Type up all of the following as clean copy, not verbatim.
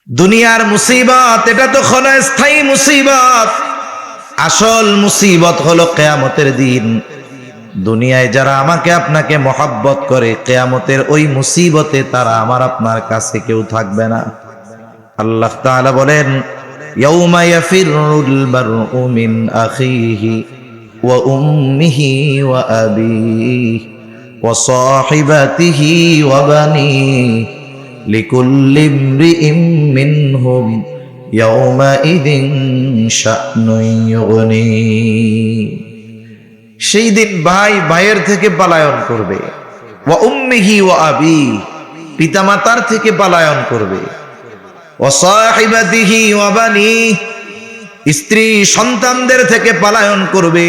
দুনিয়ার মুসিবত এটা তো ক্ষণস্থায়ী মুসিবত, আসল মুসিবত হলো কিয়ামতের দিন। দুনিয়ায় যারা আমাকে আপনাকে মহব্বত করে, কিয়ামতের ওই মুসিবতে তারা আমার আপনার কাছে কেউ থাকবে না। আল্লাহ তাআলা বলেন, ইয়াউমা ইয়াফিরুল মারউ মিন আখিহি ওয়া উম্মিহি ওয়া আবিহি ওয়া সাহিবাতিহি ওয়া বানিহি লিকুল্লি ইমরিইম মিনহুম ইয়াউমাইযিন শা'নুন ইউগনি। সেই দিন ভাই ভাইয়ের থেকে পলায়ন করবে, ওয়া উম্মিহি ওয়া আবিহি, পিতামাতার থেকে পলায়ন করবে, ওয়া সাহিবাতিহি ওয়া বানিহি, স্ত্রী সন্তানদের থেকে পলায়ন করবে।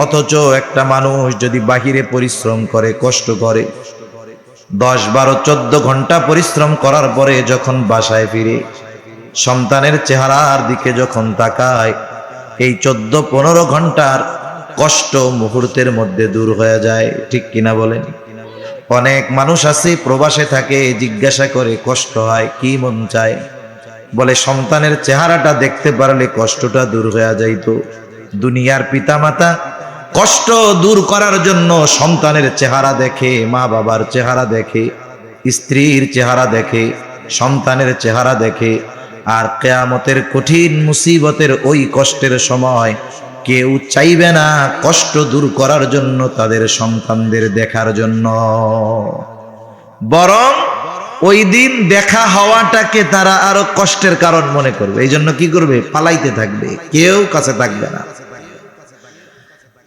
অথচ একটা মানুষ যদি বাহিরে পরিশ্রম করে, কষ্ট করে, 10, 12, 14 ঘন্টা পরিশ্রম করার পরে যখন বাসায় ফিরে সন্তানের চেহারার দিকে যখন তাকায়, এই 14-15 ঘন্টার কষ্ট মুহূর্তের মধ্যে দূর হয়ে যায়। ঠিক কিনা বলেন? অনেক মানুষ আছে প্রবাসে থাকে, জিজ্ঞাসা করে কষ্ট হয়, কি মন চায়? বলে সন্তানের চেহারাটা দেখতে পারলে কষ্টটা দূর হয়ে যাইতো। দুনিয়ার পিতামাতা কষ্ট দূর করার জন্য সন্তানের চেহারা দেখে, মা বাবার চেহারা দেখে, স্ত্রীর চেহারা দেখে, সন্তানের চেহারা দেখে। আর কিয়ামতের কঠিন মুসিবতের ওই কষ্টের সময় কেউ চাইবে না কষ্ট দূর করার জন্য তাদের সন্তানদের দেখার জন্য, বরং ওই দিন দেখা হওয়াটাকে তারা আরো কষ্টের কারণ মনে করবে। এই জন্য কি করবে? পালাইতে থাকবে, কেউ কাছে থাকবে না।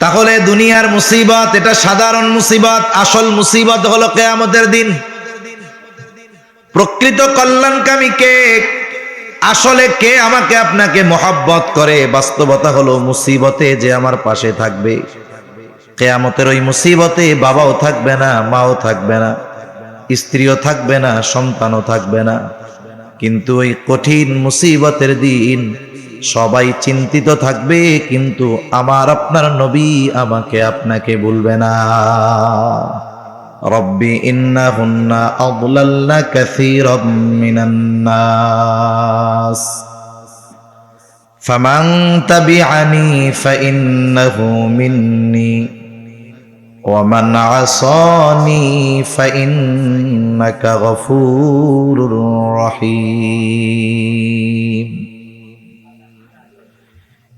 তাহলে দুনিয়ার মুসিবত এটা সাধারণ মুসিবত, আসল মুসিবত হলো কিয়ামতের দিন। প্রকৃত কল্যাণকামী কে? আসলে কে আমাকে আপনাকে মহব্বত করে? বাস্তবতা হলো মুসিবতে যে আমার পাশে থাকবে। কিয়ামতের ওই মুসিবতে বাবাও থাকবে না, মাও থাকবে না, স্ত্রীও থাকবে না, সন্তানও থাকবে না। কিন্তু ওই কঠিন মুসিবতের দিন সবাই চিন্তিত থাকবে, কিন্তু আমার আপনার নবী আমাকে আপনাকে বলবে না। রব্বি ইন্নাহুন্না আদলালনা কাসীরাম মিনান নাস ফামান তাবিআনি ফাইন্নাহু মিন্নি ওয়া মান আসানি ফাইন্নাকা গফুরুর রহিম।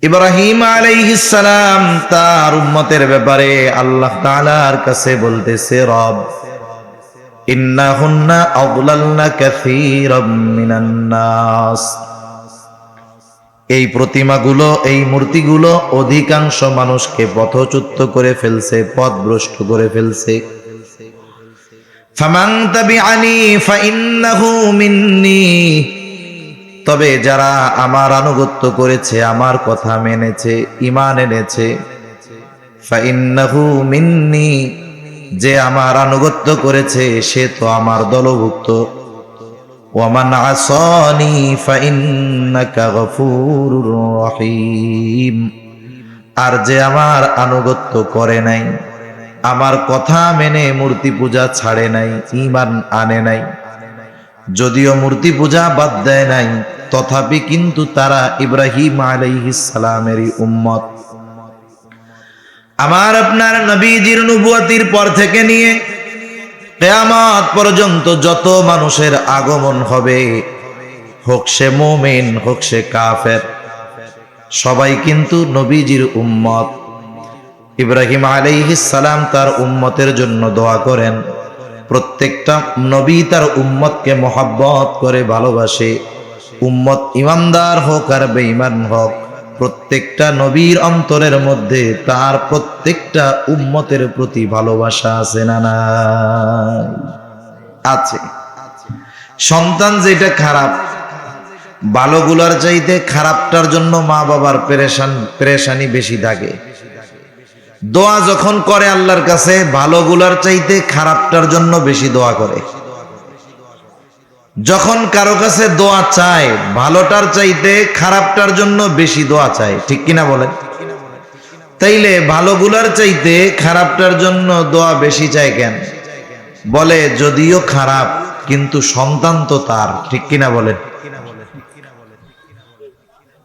ইব্রাহিম আলাইহিস সালাম তার উম্মতের ব্যাপারে আল্লাহ তাআলার কাছে বলতেছে, রব ইন্নাহুন্না আদলালনা কাসীরাম মিনান নাস, এই প্রতিমাগুলো, এই মূর্তিগুলো অধিকাংশ মানুষকে পথচ্যুত করে ফেলছে, পথভ্রষ্ট করে ফেলছে। ফামান তাবিআনি ফাইন্নাহু মিন্নি, তবে যারা আমার আনুগত্য করেছে, আমার কথা মেনেছে, ঈমান এনেছে, ফাইন্নাহু মিন্নি, যে আমার আনুগত্য করেছে সে তো আমার দলভুক্ত। ওয়া মান আসানি ফাইন্নাকা গফুরুর রহিম, আর যে আমার আনুগত্য করে নাই, আমার কথা মেনে মূর্তি পূজা ছাড়ে নাই, ঈমান আনে নাই, যদিও মূর্তি পূজা বাদ দেয় নাই, তথাপি কিন্তু তারা ইব্রাহিম আলাইহিস সালামেরই উম্মত। আমার আপনার নবীজির নবুয়তির পর থেকে নিয়ে কিয়ামত পর্যন্ত যত মানুষের আগমন হবে, হোক সে মুমিন হোক সে কাফের, সবাই কিন্তু নবীজির উম্মত। ইব্রাহিম আলাইহিস সালাম তার উম্মতের জন্য দোয়া করেন। প্রত্যেকটা নবী তার উম্মতকে মহব্বত করে ভালোবাসে। উম্মত ইমানদার হোক আর বেঈমান হোক, প্রত্যেকটা নবীর অন্তরের মধ্যে তার প্রত্যেকটা উম্মতের প্রতি ভালোবাসা আছে না নাই? আছে। সন্তান যেটা খারাপ, ভালোগুলার চাইতে খারাপটার জন্য মা বাবার পেরেশানি বেশি থাকে। দোয়া যখন করে আল্লাহর কাছে, ভালোগুলার চাইতে খারাপটার জন্য বেশি দোয়া করে। যখন কারো কাছে দোয়া চায়, ভালোটার চাইতে খারাপটার জন্য বেশি দোয়া চায়। ঠিক কিনা বলেন? তাইলে ভালোগুলার চাইতে খারাপটার জন্য দোয়া বেশি চায় কেন? বলে যদিও খারাপ কিন্তু সন্তান তো তার। ঠিক কিনা বলেন?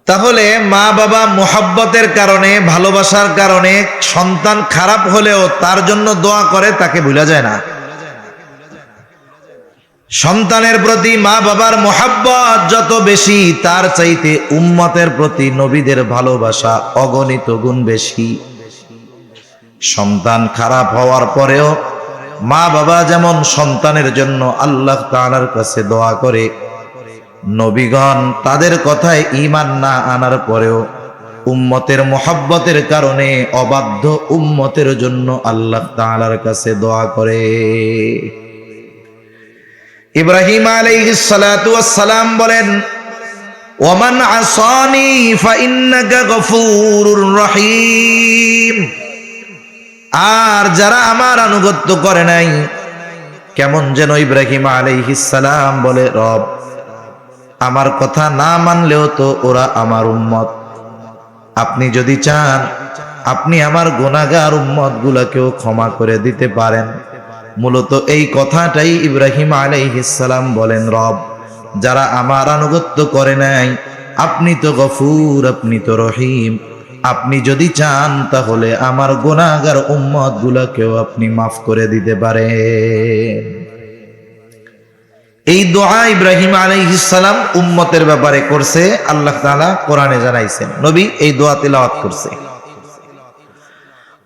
তাহলে মা বাবা মোহাব্বতের কারণে, ভালোবাসার কারণে সন্তান খারাপ হলেও তার জন্য দোয়া করে, তাকে ভুলা যায় না। সন্তানের প্রতি মা বাবার মোহাব্বত যত বেশি, তার চাইতে উম্মতের প্রতি নবীদের ভালোবাসা অগণিত গুণ বেশি। সন্তান খারাপ হওয়ার পরেও মা বাবা যেমন সন্তানের জন্য আল্লাহ তাআলার কাছে দোয়া করে, নবীগণ তাদের কথায় ঈমান না আনার পরেও উম্মতের মোহাব্বতের কারণে অবাধ্য উম্মতের জন্য আল্লাহ তাআলার কাছে দোয়া করে। ইব্রাহিম আলাইহিস সালাতু ওয়াস সালাম বলেন, ওয়ামান আসানি ফাইন্নাকা গফুরুর রহিম। আর যারা আমার আনুগত্য করে নাই, কেমন যেন ইব্রাহিম আলাইহিস সালাম বলে, রব আমার কথা না মানলেও তো ওরা আমার উম্মত, আপনি যদি চান আপনি আমার গুনাহগার উম্মত গুলাকেও ক্ষমা করে দিতে পারেন। মূলত এই কথাটাই ইব্রাহিম আলাইহিস সালাম বলেন, রব যারা আমার আনুগত্য করে নাই, আপনি তো গফুর, আপনি তো রহিম, আপনি যদি চান তাহলে আমার গুনাহগার উম্মত গুলাকেও আপনি মাফ করে দিতে পারেন। এই দোয়া ইব্রাহিম আলাইহিস সালাম উম্মতের ব্যাপারে করছে, আল্লাহ তাআলা কোরআনে জানাইছেন, নবী এই দোয়া তিলাওয়াত করছে।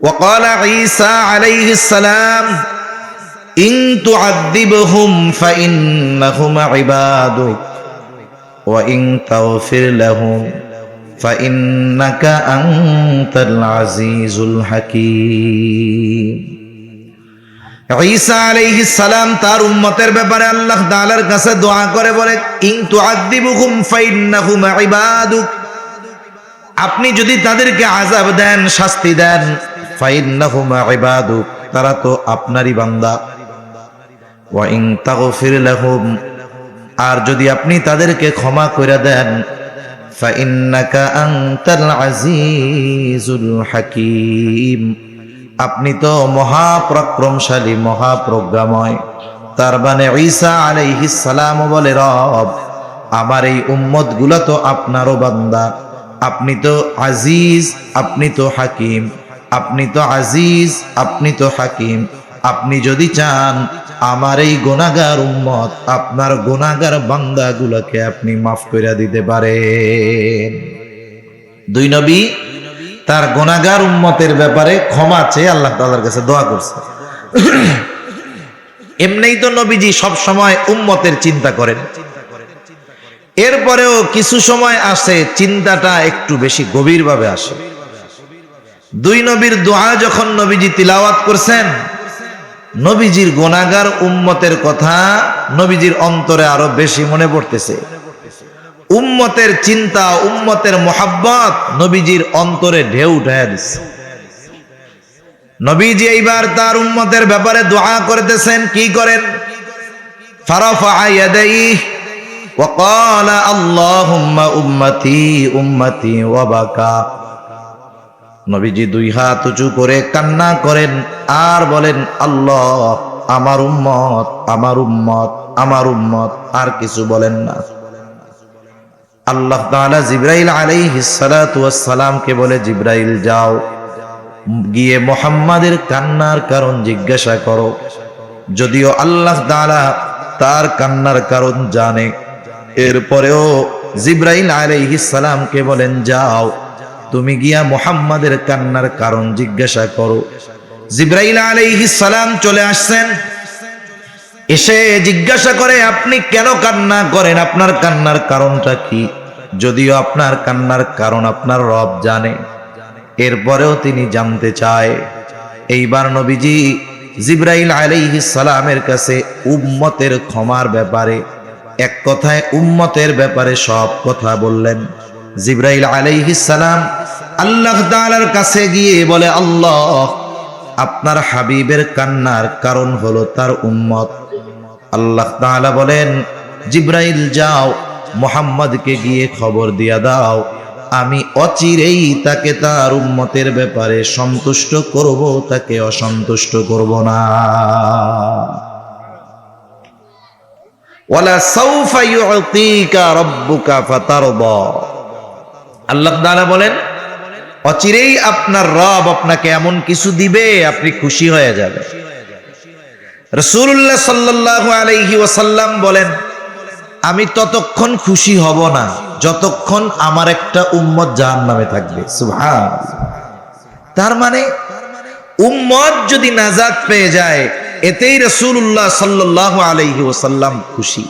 ওয়াকালা ঈসা আলাইহিস সালাম, ইন তুআযিবহুম ফাইন্নাহুম ইবাদুক ওয়া ইন তাগফির লাহুম ফাইন্নাকা আনতাল আজিজুল হাকীম। ঈসা আলাইহিস সালাম তার উম্মতের ব্যাপারে আল্লাহ তাআলার কাছে দোয়া করে বলে, ইন তুআযিবহুম ফাইন্নাহুম ইবাদুক, আপনি যদি তাদেরকে আযাব দেন, শাস্তি দেন, ফাইন্নাহুম ইবাদুক, তারা তো আপনারই বান্দা, ওয়া ইন তাগফির লাহুম, আর যদি আপনি তাদেরকে ক্ষমা করে দেন, ফাইন্নাকা আনতাল আজিজুল হাকীম, আপনি তো মহাপরাক্রমশালী, মহাপ্রজ্ঞাময়। তার মানে ঈসা আলাইহিস সালাম বলে, রব আমার এই উম্মত গুলা তো আপনারও বান্দা, আপনি তো আজিজ, আপনি তো হাকিম, আপনি তো আজিজ, আপনি তো হাকিম, আপনি যদি চান আমার এই গুনাহগার উম্মত, আপনার গুনাহগার বান্দা গুলাকে আপনি মাফ করে দিতে পারেন। দুই নবী তার গুনাহগার উম্মতের ব্যাপারে ক্ষমা চেয়ে আল্লাহ তাআলার কাছে দোয়া করছে। এমনিই তো নবীজি সব সময় উম্মতের চিন্তা করেন, এরপরেও কিছু সময় আসে চিন্তাটা একটু বেশি গভীরভাবে আসে। দুই নবীর দোয়া যখন নবীজি তিলাওয়াত করছেন, নবীজির গুনাহগার উম্মতের কথা নবীজির অন্তরে আরো বেশি মনে পড়তেছে। উম্মতের চিন্তা, উম্মতের মোহাব্বত নবীজির অন্তরে ঢেউ উঠাইয়া দিচ্ছে। নবীজি এইবার তার উম্মতের ব্যাপারে দোয়া করতেছেন, কি করেন? ফারাফা ইয়াদাইহি ওয়া ক্বালা আল্লাহুম্মা উম্মতি উম্মতি ওয়া বাকা। নবীজি দুই হাত উঁচু করে কান্না করেন আর বলেন, আল্লাহ আমার উম্মত, আমার উম্মত, আমার উম্মত, আর কিছু বলেন না। আল্লাহ তাআলা জিবরাইল আলাইহিস সালাতু ওয়াস সালামকে বলে, জিবরাইল যাও, গিয়ে মুহাম্মাদের কান্নার কারণ জিজ্ঞাসা করো। যদিও আল্লাহ তাআলা তার কান্নার কারণ জানে, এরপরেও জিবরাইল আলাইহিস সালামকে বলেন, যাও তুমি গিয়া মুহাম্মাদের কান্নার কারণ জিজ্ঞাসা করো। জিবরাইল আলাইহিস সালাম চলে আসছেন, এসে জিজ্ঞাসা করে, আপনি কেন কান্না করেন? আপনার কান্নার কারণটা কি? যদিও আপনার কান্নার কারণ আপনার রব জানে, এরপরেও তিনি জানতে চায়। এইবার নবীজি জিবরাইল আলাইহিস সালামের কাছে উম্মতের ক্ষমার ব্যাপারে, এক কথায় উম্মতের ব্যাপারে সব কথা বললেন। জিবরাইল আলাইহিস সালাম আল্লাহ তাআলার কাছে গিয়ে বলে, আল্লাহ আপনার হাবিবের কান্নার কারণ হলো তার উম্মত। আল্লাহ তাআলা বলেন, জিবরাইল যাও মুহাম্মদকে গিয়ে খবর দিয়া দাও, আমি অচিরেই তাকে তার উম্মতের ব্যাপারে সন্তুষ্ট করব, তাকে অসন্তুষ্ট করব না। ওয়ালা সাউফা ইউতিকা রাব্বুকা ফাতারদা। আল্লাহ তাআলা বলেন, অচিরেই আপনার রব আপনাকে এমন কিছু দিবে আপনি খুশি হয়ে যাবেন। রাসূলুল্লাহ সাল্লাল্লাহু আলাইহি ওয়াসাল্লাম বলেন, আমি ততক্ষণ খুশি হব না যতক্ষণ আমার একটা উম্মত জাহান্নামে থাকবে। সুবহানাল্লাহ। তার মানে উম্মত যদি নাজাত পেয়ে যায় এতেই রাসূলুল্লাহ সাল্লাল্লাহু আলাইহি ওয়াসাল্লাম খুশি।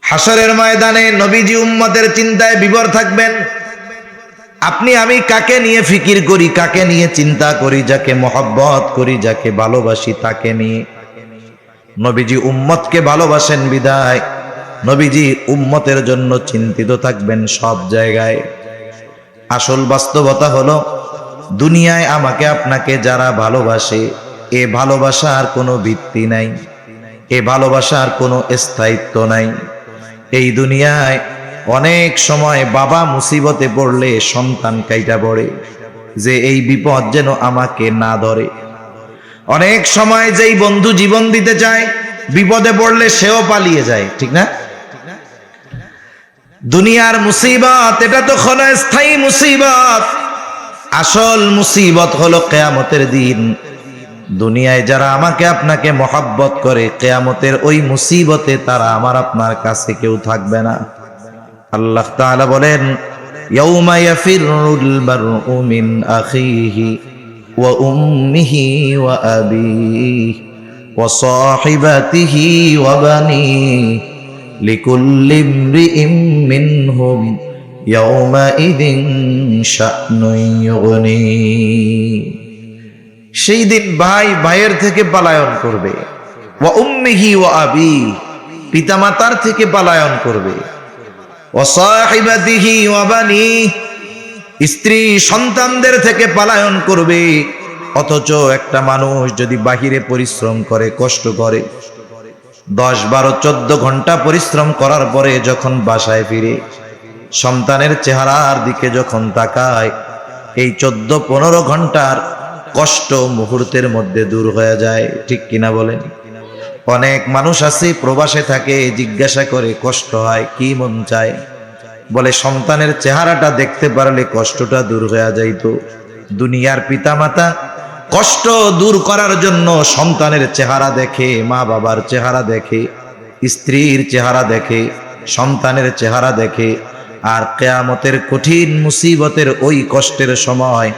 হাশরের ময়দানে নবীজি উম্মতের চিন্তায় বিভোর থাকবেন। আপনি আমি কাকে নিয়ে ফিকির করি, কাকে নিয়ে চিন্তা করি? যাকে মহব্বত করি, যাকে ভালোবাসি তাকে নিয়ে। নবীজি উম্মতকে ভালোবাসেন বিদায় নবীজি উম্মতের জন্য চিন্তিত থাকবেন সব জায়গায়। আসল বাস্তবতা হলো, দুনিয়ায় আমাকে আপনাকে যারা ভালোবাসে, এ ভালোবাসার কোনো ভিত্তি নাই, এ ভালোবাসার কোনো স্থায়িত্ব নাই। এই দুনিয়ায় অনেক সময় বাবা মুসিবতে পড়লে সন্তান কাইটা পড়ে যে এই বিপদ যেন আমাকে না ধরে। অনেক সময় যেই বন্ধু জীবন দিতে চায় বিপদে পড়লে সেও পালিয়ে যায়, ঠিক না? দুনিয়ার মুসিবত এটা তো ক্ষণস্থায়ী মুসিবত। আসল মুসিবত হলো কিয়ামতের দিন। দুনিয়ায় যারা আমাকে আপনাকে মহব্বত করে, কিয়ামতের ওই মুসিবতে তারা আমার আপনার কাছে কেউ থাকবে না। আল্লাহ তাআলা বলেন, ইয়াউমা ইয়াফিরুল মারউ মিন আখিহি ওয়া উম্মিহি ওয়া আবিহি ওয়া সাহিবাতিহি ওয়া বানিহি লিকুল্লি ইমরিইম মিনহুম ইয়াউমাইযিন শা'নুন ইউগনি। সেই দিন ভাই ভাইয়ের থেকে পলায়ন করবে, ওয়া উম্মিহি ওয়া আবিহি, পিতামাতার থেকে পলায়ন করবে, ওয়া সাহিবাতিহি ওয়া বানিহি, স্ত্রী সন্তানদের থেকে পলায়ন করবে। অথচ একটা মানুষ যদি বাহিরে পরিশ্রম করে, কষ্ট করে, 10, 12, 14 ঘন্টা পরিশ্রম করার পরে যখন বাসায় ফিরে সন্তানের চেহারার দিকে যখন তাকায়, এই 14-15 ঘন্টার কষ্ট মুহূর্তের মধ্যে দূর হয়ে যায়, ঠিক কিনা বলেন? অনেক মানুষ আছে প্রবাসে থাকে, জিজ্ঞাসা করে কষ্ট হয়, কি মন চায়? বলে সন্তানের চেহারাটা দেখতে পারলে কষ্টটা দূর হয়ে যাইতো। দুনিয়ার পিতামাতা কষ্ট দূর করার জন্য সন্তানের চেহারা দেখে, মা বাবার চেহারা দেখে, স্ত্রীর চেহারা দেখে, সন্তানের চেহারা দেখে। আর কিয়ামতের কঠিন মুসিবতের ওই কষ্টের সময়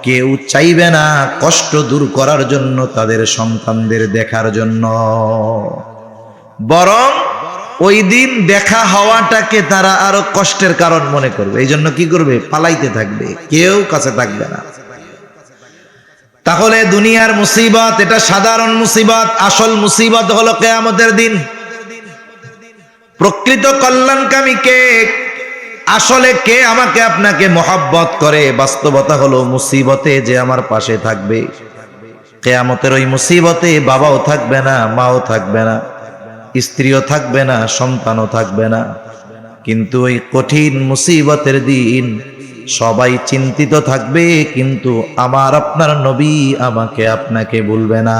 কেউ চাইবে না কষ্ট দূর করার জন্য তাদের সন্তানদের দেখার জন্য, বরং ওই দিন দেখা হওয়াটাকে তারা আরো কষ্টের কারণ মনে করবে। এই জন্য কি করবে? পালাইতে থাকবে, কেউ কাছে থাকবে না। তাহলে দুনিয়ার মুসিবত এটা সাধারণ মুসিবত, আসল মুসিবত হলো কিয়ামতের দিন। প্রকৃত কল্যাণকামী কে? আসলে কে আমাকে আপনাকে মহব্বত করে? বাস্তবতা হলো মুসিবতে যে আমার পাশে থাকবে। কিয়ামতের ওই মুসিবতে বাবাও থাকবে না, মাও থাকবে না, স্ত্রীও থাকবে না, সন্তানও থাকবে না। কিন্তু ওই কঠিন মুসিবতের দিন সবাই চিন্তিত থাকবে, কিন্তু আমার আপনার নবী আমাকে আপনাকে বলবে না।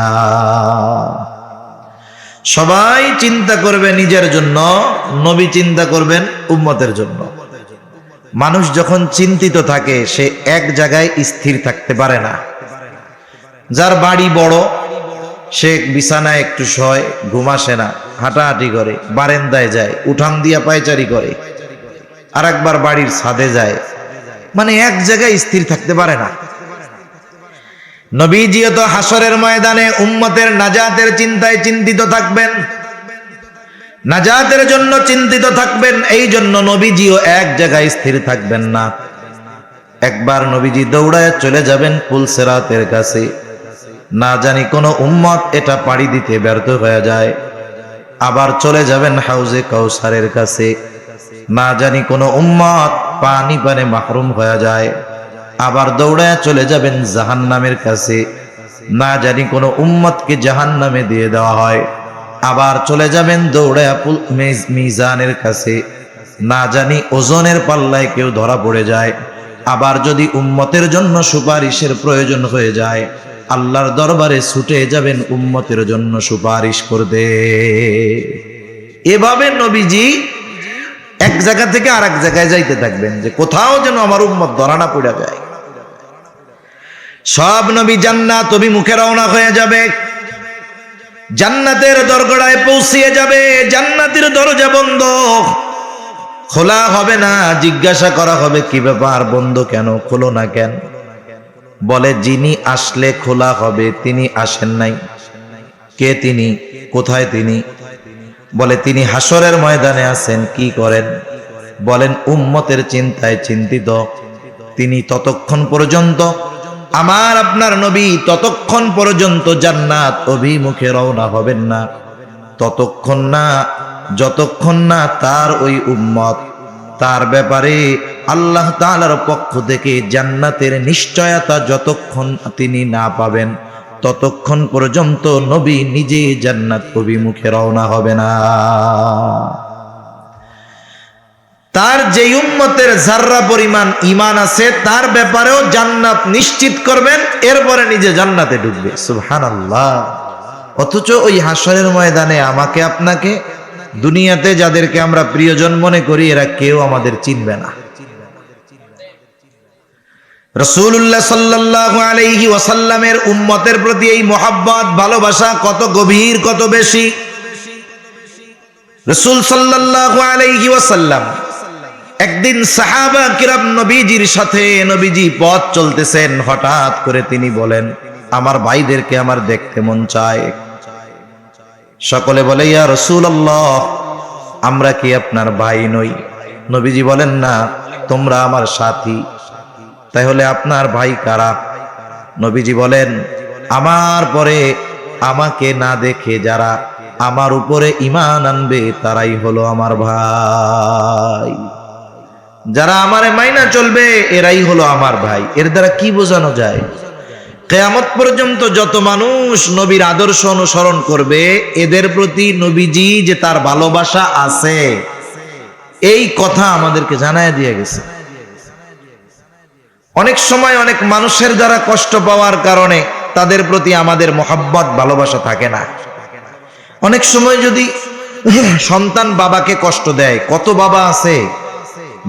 সবাই চিন্তা করবে নিজের জন্য, নবী চিন্তা করবেন উম্মতের জন্য। মানুষ যখন চিন্তিত থাকে সে এক জায়গায় স্থির থাকতে পারে না। যার বাড়ি বড় সে বিছানায় একটু শয়, ঘুম আসে না, হাঁটাহাঁটি করে, বারান্দায় যায়, উঠান দিয়া পায়চারি করে, আর একবার বাড়ির ছাদে যায়, মানে এক জায়গায় স্থির থাকতে পারে না। নবীজিও তো হাশরের ময়দানে উম্মতের নাজাতের চিন্তায় চিন্তিত থাকবেন, নাজাতের জন্য চিন্তিত থাকবেন। এই জন্য নবীজিও এক জায়গায় স্থির থাকবেন না। একবার নবীজি দৌড়ায় চলে যাবেন পুল সিরাতের কাছে, না জানি কোন উম্মত এটা পাড়ি দিতে ব্যর্থ হয়ে যায়। আবার চলে যাবেন হাউজে কাউসারের কাছে, না জানি কোন উম্মত পানি পানে মাহরুম হয়ে যায়। আবার দৌড়ায় চলে যাবেন জাহান্নামের কাছে, না জানি কোন উম্মতকে জাহান্নামে দিয়ে দেওয়া হয়। আবার চলে যাবেন দৌড়ায় মিজানের কাছে, না জানি ওজনের পাল্লায় কেউ ধরা পড়ে যায়। আবার যদি উম্মতের জন্য সুপারিশের প্রয়োজন হয়ে যায়, আল্লাহর দরবারে ছুটে যাবেন উম্মতের জন্য সুপারিশ করতে। এভাবে নবীজি এক জায়গা থেকে আরেক জায়গায় যাইতে থাকবেন, যে কোথাও যেন আমার উম্মত ধরা না পড়ে যায়। সব নবী জান্নাত অভিমুখে রওনা হয়ে যাবে, জান্নাতের দরগড়ায় পৌঁছিয়ে যাবে। জান্নাতের দরজা বন্ধ, খোলা হবে না। জিজ্ঞাসা করা হবে, কি ব্যাপার, বন্ধ কেন, খোলো না কেন? বলে, যিনি আসলে খোলা হবে তিনি আসেন নাই। কে তিনি? কোথায় তিনি? বলে, তিনি হাসরের ময়দানে আছেন। কি করেন? বলেন, উম্মতের চিন্তায় চিন্তিত। তিনি ততক্ষণ পর্যন্ত, আমার আপনার নবী ততক্ষণ পর্যন্ত জান্নাত অভিমুখে রওনা হবেন না, ততক্ষণ না যতক্ষণ না তার ওই উম্মত তার ব্যাপারে আল্লাহ তাআলার পক্ষ থেকে জান্নাতের নিশ্চয়তা যতক্ষণ তিনি না পাবেন, ততক্ষণ পর্যন্ত নবী নিজে জান্নাত অভিমুখে রওনা হবে না। তার যে উম্মতের যাররা পরিমাণ ঈমান আছে তার ব্যাপারেও জান্নাত নিশ্চিত করবেন, এরপরে নিজে জান্নাতে ঢুকবে। সুবহানাল্লাহ। অথচ ওই হাসরের ময়দানে আমাকে আপনাকে, দুনিয়াতে যাদেরকে আমরা প্রিয়জন মনে করি, এরা কেউ আমাদের চিনবে না। রাসূলুল্লাহ সাল্লাল্লাহু আলাইহি ওয়াসাল্লামের উম্মতের প্রতি এই মহব্বত, ভালোবাসা কত গভীর, কত বেশি। রাসূল সাল্লাল্লাহু আলাইহি ওয়াসাল্লাম একদিন সাহাবা কিরাম নবীজির সাথে, নবীজি পথ চলতেছেন, হঠাৎ করে তিনি বলেন, আমার ভাইদেরকে আমার দেখতে মন চায়। সকলে বলে, ইয়া রাসূলুল্লাহ, আমরা কি আপনার ভাই নই? নবীজি বলেন, না, তোমরা আমার সাথী। তাহলে আপনার ভাই কারা? নবীজি বলেন, আমার পরে আমাকে না দেখে যারা আমার উপরে ঈমান আনবে তারাই হলো আমার ভাই। যারা আমারে মাইনা চলবে এরাই হলো আমার ভাই। এর দ্বারা কি বোঝানো যায়? কিয়ামত পর্যন্ত যত মানুষ নবীর আদর্শ অনুসরণ করবে, এদের প্রতি নবীজি যে তার ভালোবাসা আছে, এই কথা আমাদেরকে জানায় দিয়ে গেছে। অনেক সময় অনেক মানুষের দ্বারা কষ্ট পাওয়ার কারণে তাদের প্রতি আমাদের মহব্বত, ভালোবাসা থাকে না। অনেক সময় যদি সন্তান বাবাকে কষ্ট দেয়, কত বাবা আছে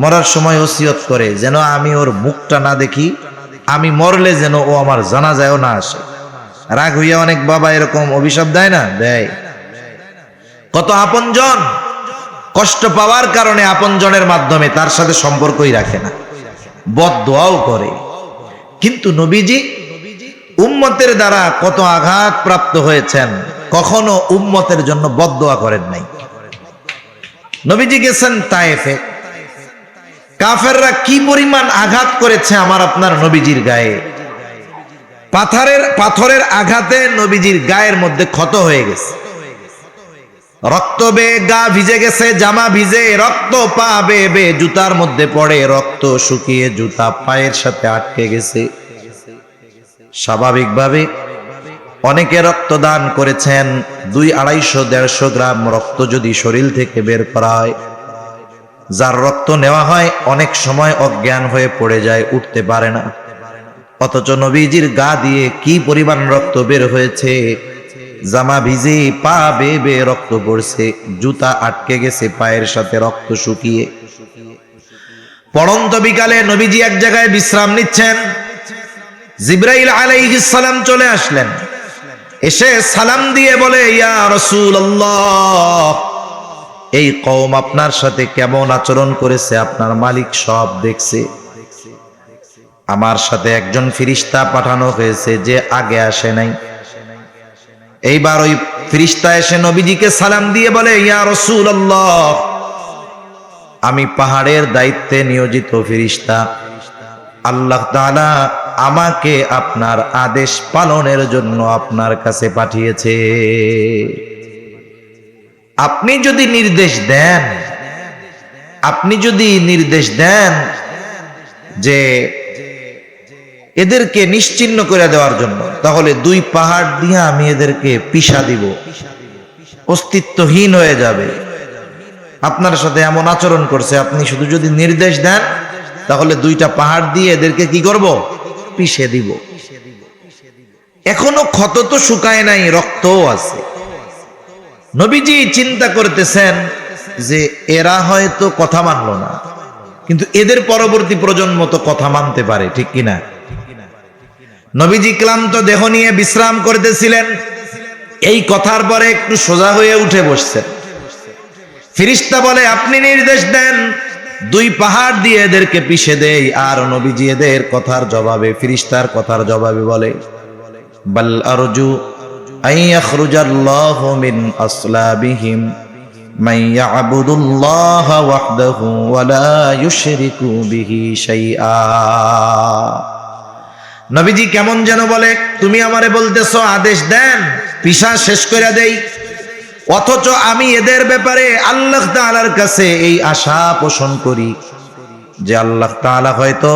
মরার সময় ওসিয়ত করে, যেন আমি ওর মুখটা না দেখি, আমি মরলে যেন ও আমার জানাজায়ও না আসে। রাগ হইয়া অনেক বাবা এরকম অভিশাপ দেয় না? দেয়। কত আপনজন কষ্ট পাওয়ার কারণে আপনজনের মাধ্যমে তার সাথে সম্পর্কই রাখে না, বদদোয়াও করে। কিন্তু নবীজি উম্মতের দ্বারা কত আঘাত প্রাপ্ত হয়েছেন, কখনো উম্মতের জন্য বদদোয়া করেন নাই। নবীজি গেছেন তায়েফে, কাফেররা কি পরিমাণ আঘাত করেছে আমার আপনার নবীজির গায়ে। পাথরের আঘাতে নবীজির গায়ের মধ্যে ক্ষত হয়ে গেছে, রক্ত বেয়ে গা ভিজে গেছে, জামা ভিজে, রক্ত পা বেয়ে জুতার মধ্যে পড়ে, রক্ত শুকিয়ে জুতা পায়ের সাথে আটকে গেছে। স্বাভাবিকভাবে অনেকে রক্তদান করেছেন। 200-250 গ্রাম রক্ত যদি শরীর থেকে বের করা হয়, যার রক্ত নেওয়া হয় অনেক সময় অজ্ঞান হয়ে পড়ে যায়, উঠতে পারে না। অথচ নবীজির গা দিয়ে কি পরিমাণ রক্ত বের হয়েছে, জামা ভিজে, পা বেয়ে রক্ত পড়ছে, জুতা আটকে গেছে পায়ের সাথে, রক্ত শুকিয়ে। পড়ন্ত বিকালে নবীজি এক জায়গায় বিশ্রাম নিচ্ছেন। জিবরাইল আলাইহিস সালাম চলে আসলেন, এসে সালাম দিয়ে বলে, ইয়া রাসূলুল্লাহ, এই কওম আপনার সাথে কেমন আচরণ করেছে আপনার মালিক সব দেখছে। আমার সাথে একজন ফেরেশতা পাঠানো হয়েছে যে আগে আসে নাই। এইবার ওই ফেরেশতা এসে নবীজিকে সালাম দিয়ে বলে, ইয়া রাসূলুল্লাহ, আমি পাহাড়ের দায়িত্বে নিয়োজিত ফেরেশতা, আল্লাহ তাআলা আমাকে আপনার আদেশ পালনের জন্য আপনার কাছে পাঠিয়েছে। আপনি যদি নির্দেশ দেন যে এদেরকে নিশ্চিহ্ন করে দেওয়ার জন্য, তাহলে 2 পাহাড় দিয়ে আমি এদেরকে পিষা দিব, অস্তিত্বহীন হয়ে যাবে। আপনার সাথে এমন আচরণ করছে, আপনি শুধু যদি নির্দেশ দেন তাহলে 2টা পাহাড় দিয়ে এদেরকে কি করব? পিষে দিব। এখনো ক্ষত তো শুকায় নাই, রক্তও আছে। নবীজি চিন্তা করতেছেন যে এরা হয়তো কথা মানলো না, কিন্তু এদের পরবর্তী প্রজন্ম তো কথা মানতে পারে, ঠিক কিনা? নবীজি ক্লান্ত দেহ নিয়ে বিশ্রাম করতেছিলেন। এই কথার পরে একটু সোজা হয়ে উঠে বসছেন। ফেরেশতা বলে, আপনি নির্দেশ দেন, দুই পাহাড় দিয়ে এদেরকে পিষে দেই। আর নবীজি এদের কথার জবাবে, ফেরেশতার কথার জবাবে বলে, বাল আরজু আন ইয়াখরুজাল্লাহু মিন আসলাবিহিম মান ইয়াবুদুল্লাহ ওয়াহদাহু ওয়া লা ইউশরিকু বিহি শাইআ। নবীজি কেমন যেন বলে, তুমি আমারে বলতেছো আদেশ দেন পিষা শেষ করে দেই, অথচ আমি এদের ব্যাপারে আল্লাহ তাআলার কাছে এই আশা পোষণ করি যে আল্লাহ তাআলা হয়তো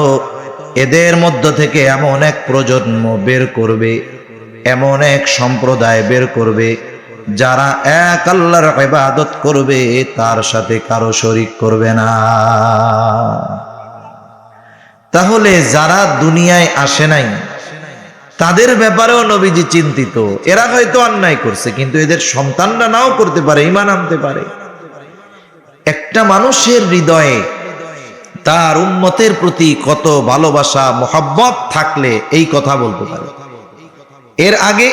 এদের মধ্য থেকে এমন এক প্রজন্ম বের করবে, এমন এক সম্প্রদায় বের করবে যারা এক আল্লাহর ইবাদত করবে, তার সাথে কারো শরীক করবে না। তাহলে যারা দুনিয়ায় আসে নাই তাদের ব্যাপারেও নবীজি চিন্তিত। এরা হয়তো অন্যায় করছে, কিন্তু এদের সন্তানরা নাও করতে পারে, ঈমান আনতে পারে। একটা মানুষের হৃদয়ে তার উম্মতের প্রতি কত ভালোবাসা মহব্বত থাকলে এই কথা বলতে পারে। এর আগে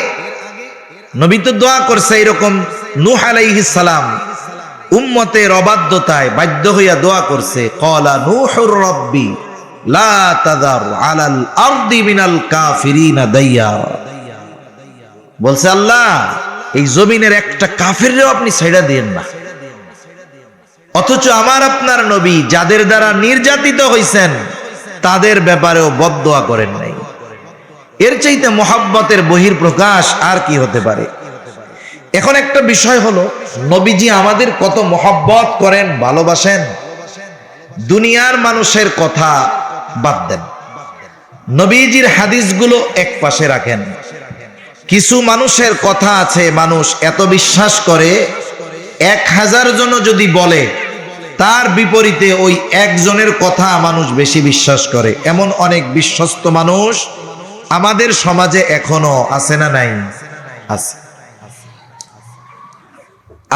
নবী তো দোয়া করছে এরকম, নূহ আলাইহিস সালাম উম্মতের অবাধ্যতায় বাধ্য হইয়া দোয়া করছে, ক্বালা নূহুর রাব্বি লা তাযার আলাল আরদি মিনাল কাফিরিনা দাইয়ারা। বলছে, আল্লাহ এই জমিনের একটা কাফিররেও আপনি ছাইড়া দিয়েন না। অথচ আমার আপনার নবী যাদের দ্বারা নির্যাতিত হইছেন তাদের ব্যাপারেও বদদোয়া করেন নাই। এর চাইতে মহব্বতের বহির্প্রকাশ আর কি হতে পারে? এখন একটা বিষয় হলো, নবীজি আমাদের কত মহব্বত করেন, ভালোবাসেন। দুনিয়ার মানুষের কথা বাদ দেন, নবীজির হাদিসগুলো এক পাশে রাখেন। কিছু মানুষের কথা আছে, মানুষ এত বিশ্বাস করে 1000 জন যদি বলে তার বিপরীতে ওই একজনের কথা মানুষ বেশি বিশ্বাস করে। এমন অনেক বিশ্বস্ত মানুষ আমাদের সমাজে এখনো আছে না নাই? আছে।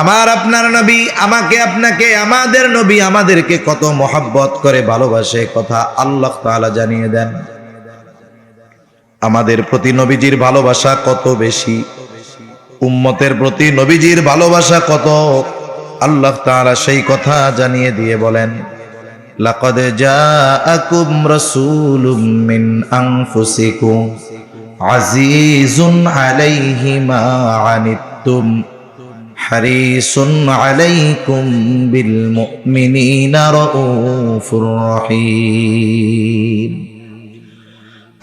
আমার আপনার নবী আমাকে আপনাকে, আমাদের নবী আমাদেরকে কত মহব্বত করে ভালোবাসে, কথা আল্লাহ তাআলা জানিয়ে দেন। আমাদের প্রতি নবীজির ভালোবাসা কত বেশি, উম্মতের প্রতি নবীজির ভালোবাসা কত, আল্লাহ তাআলা সেই কথা জানিয়ে দিয়ে বলেন, লাকাদ জাআকুম রাসূলুম মিন আনফুসিকুম আজিজুন আলাইহি মা আনিতুম হারিসুন আলাইকুম বিল মুমিনিনা রাউফুর রহিম।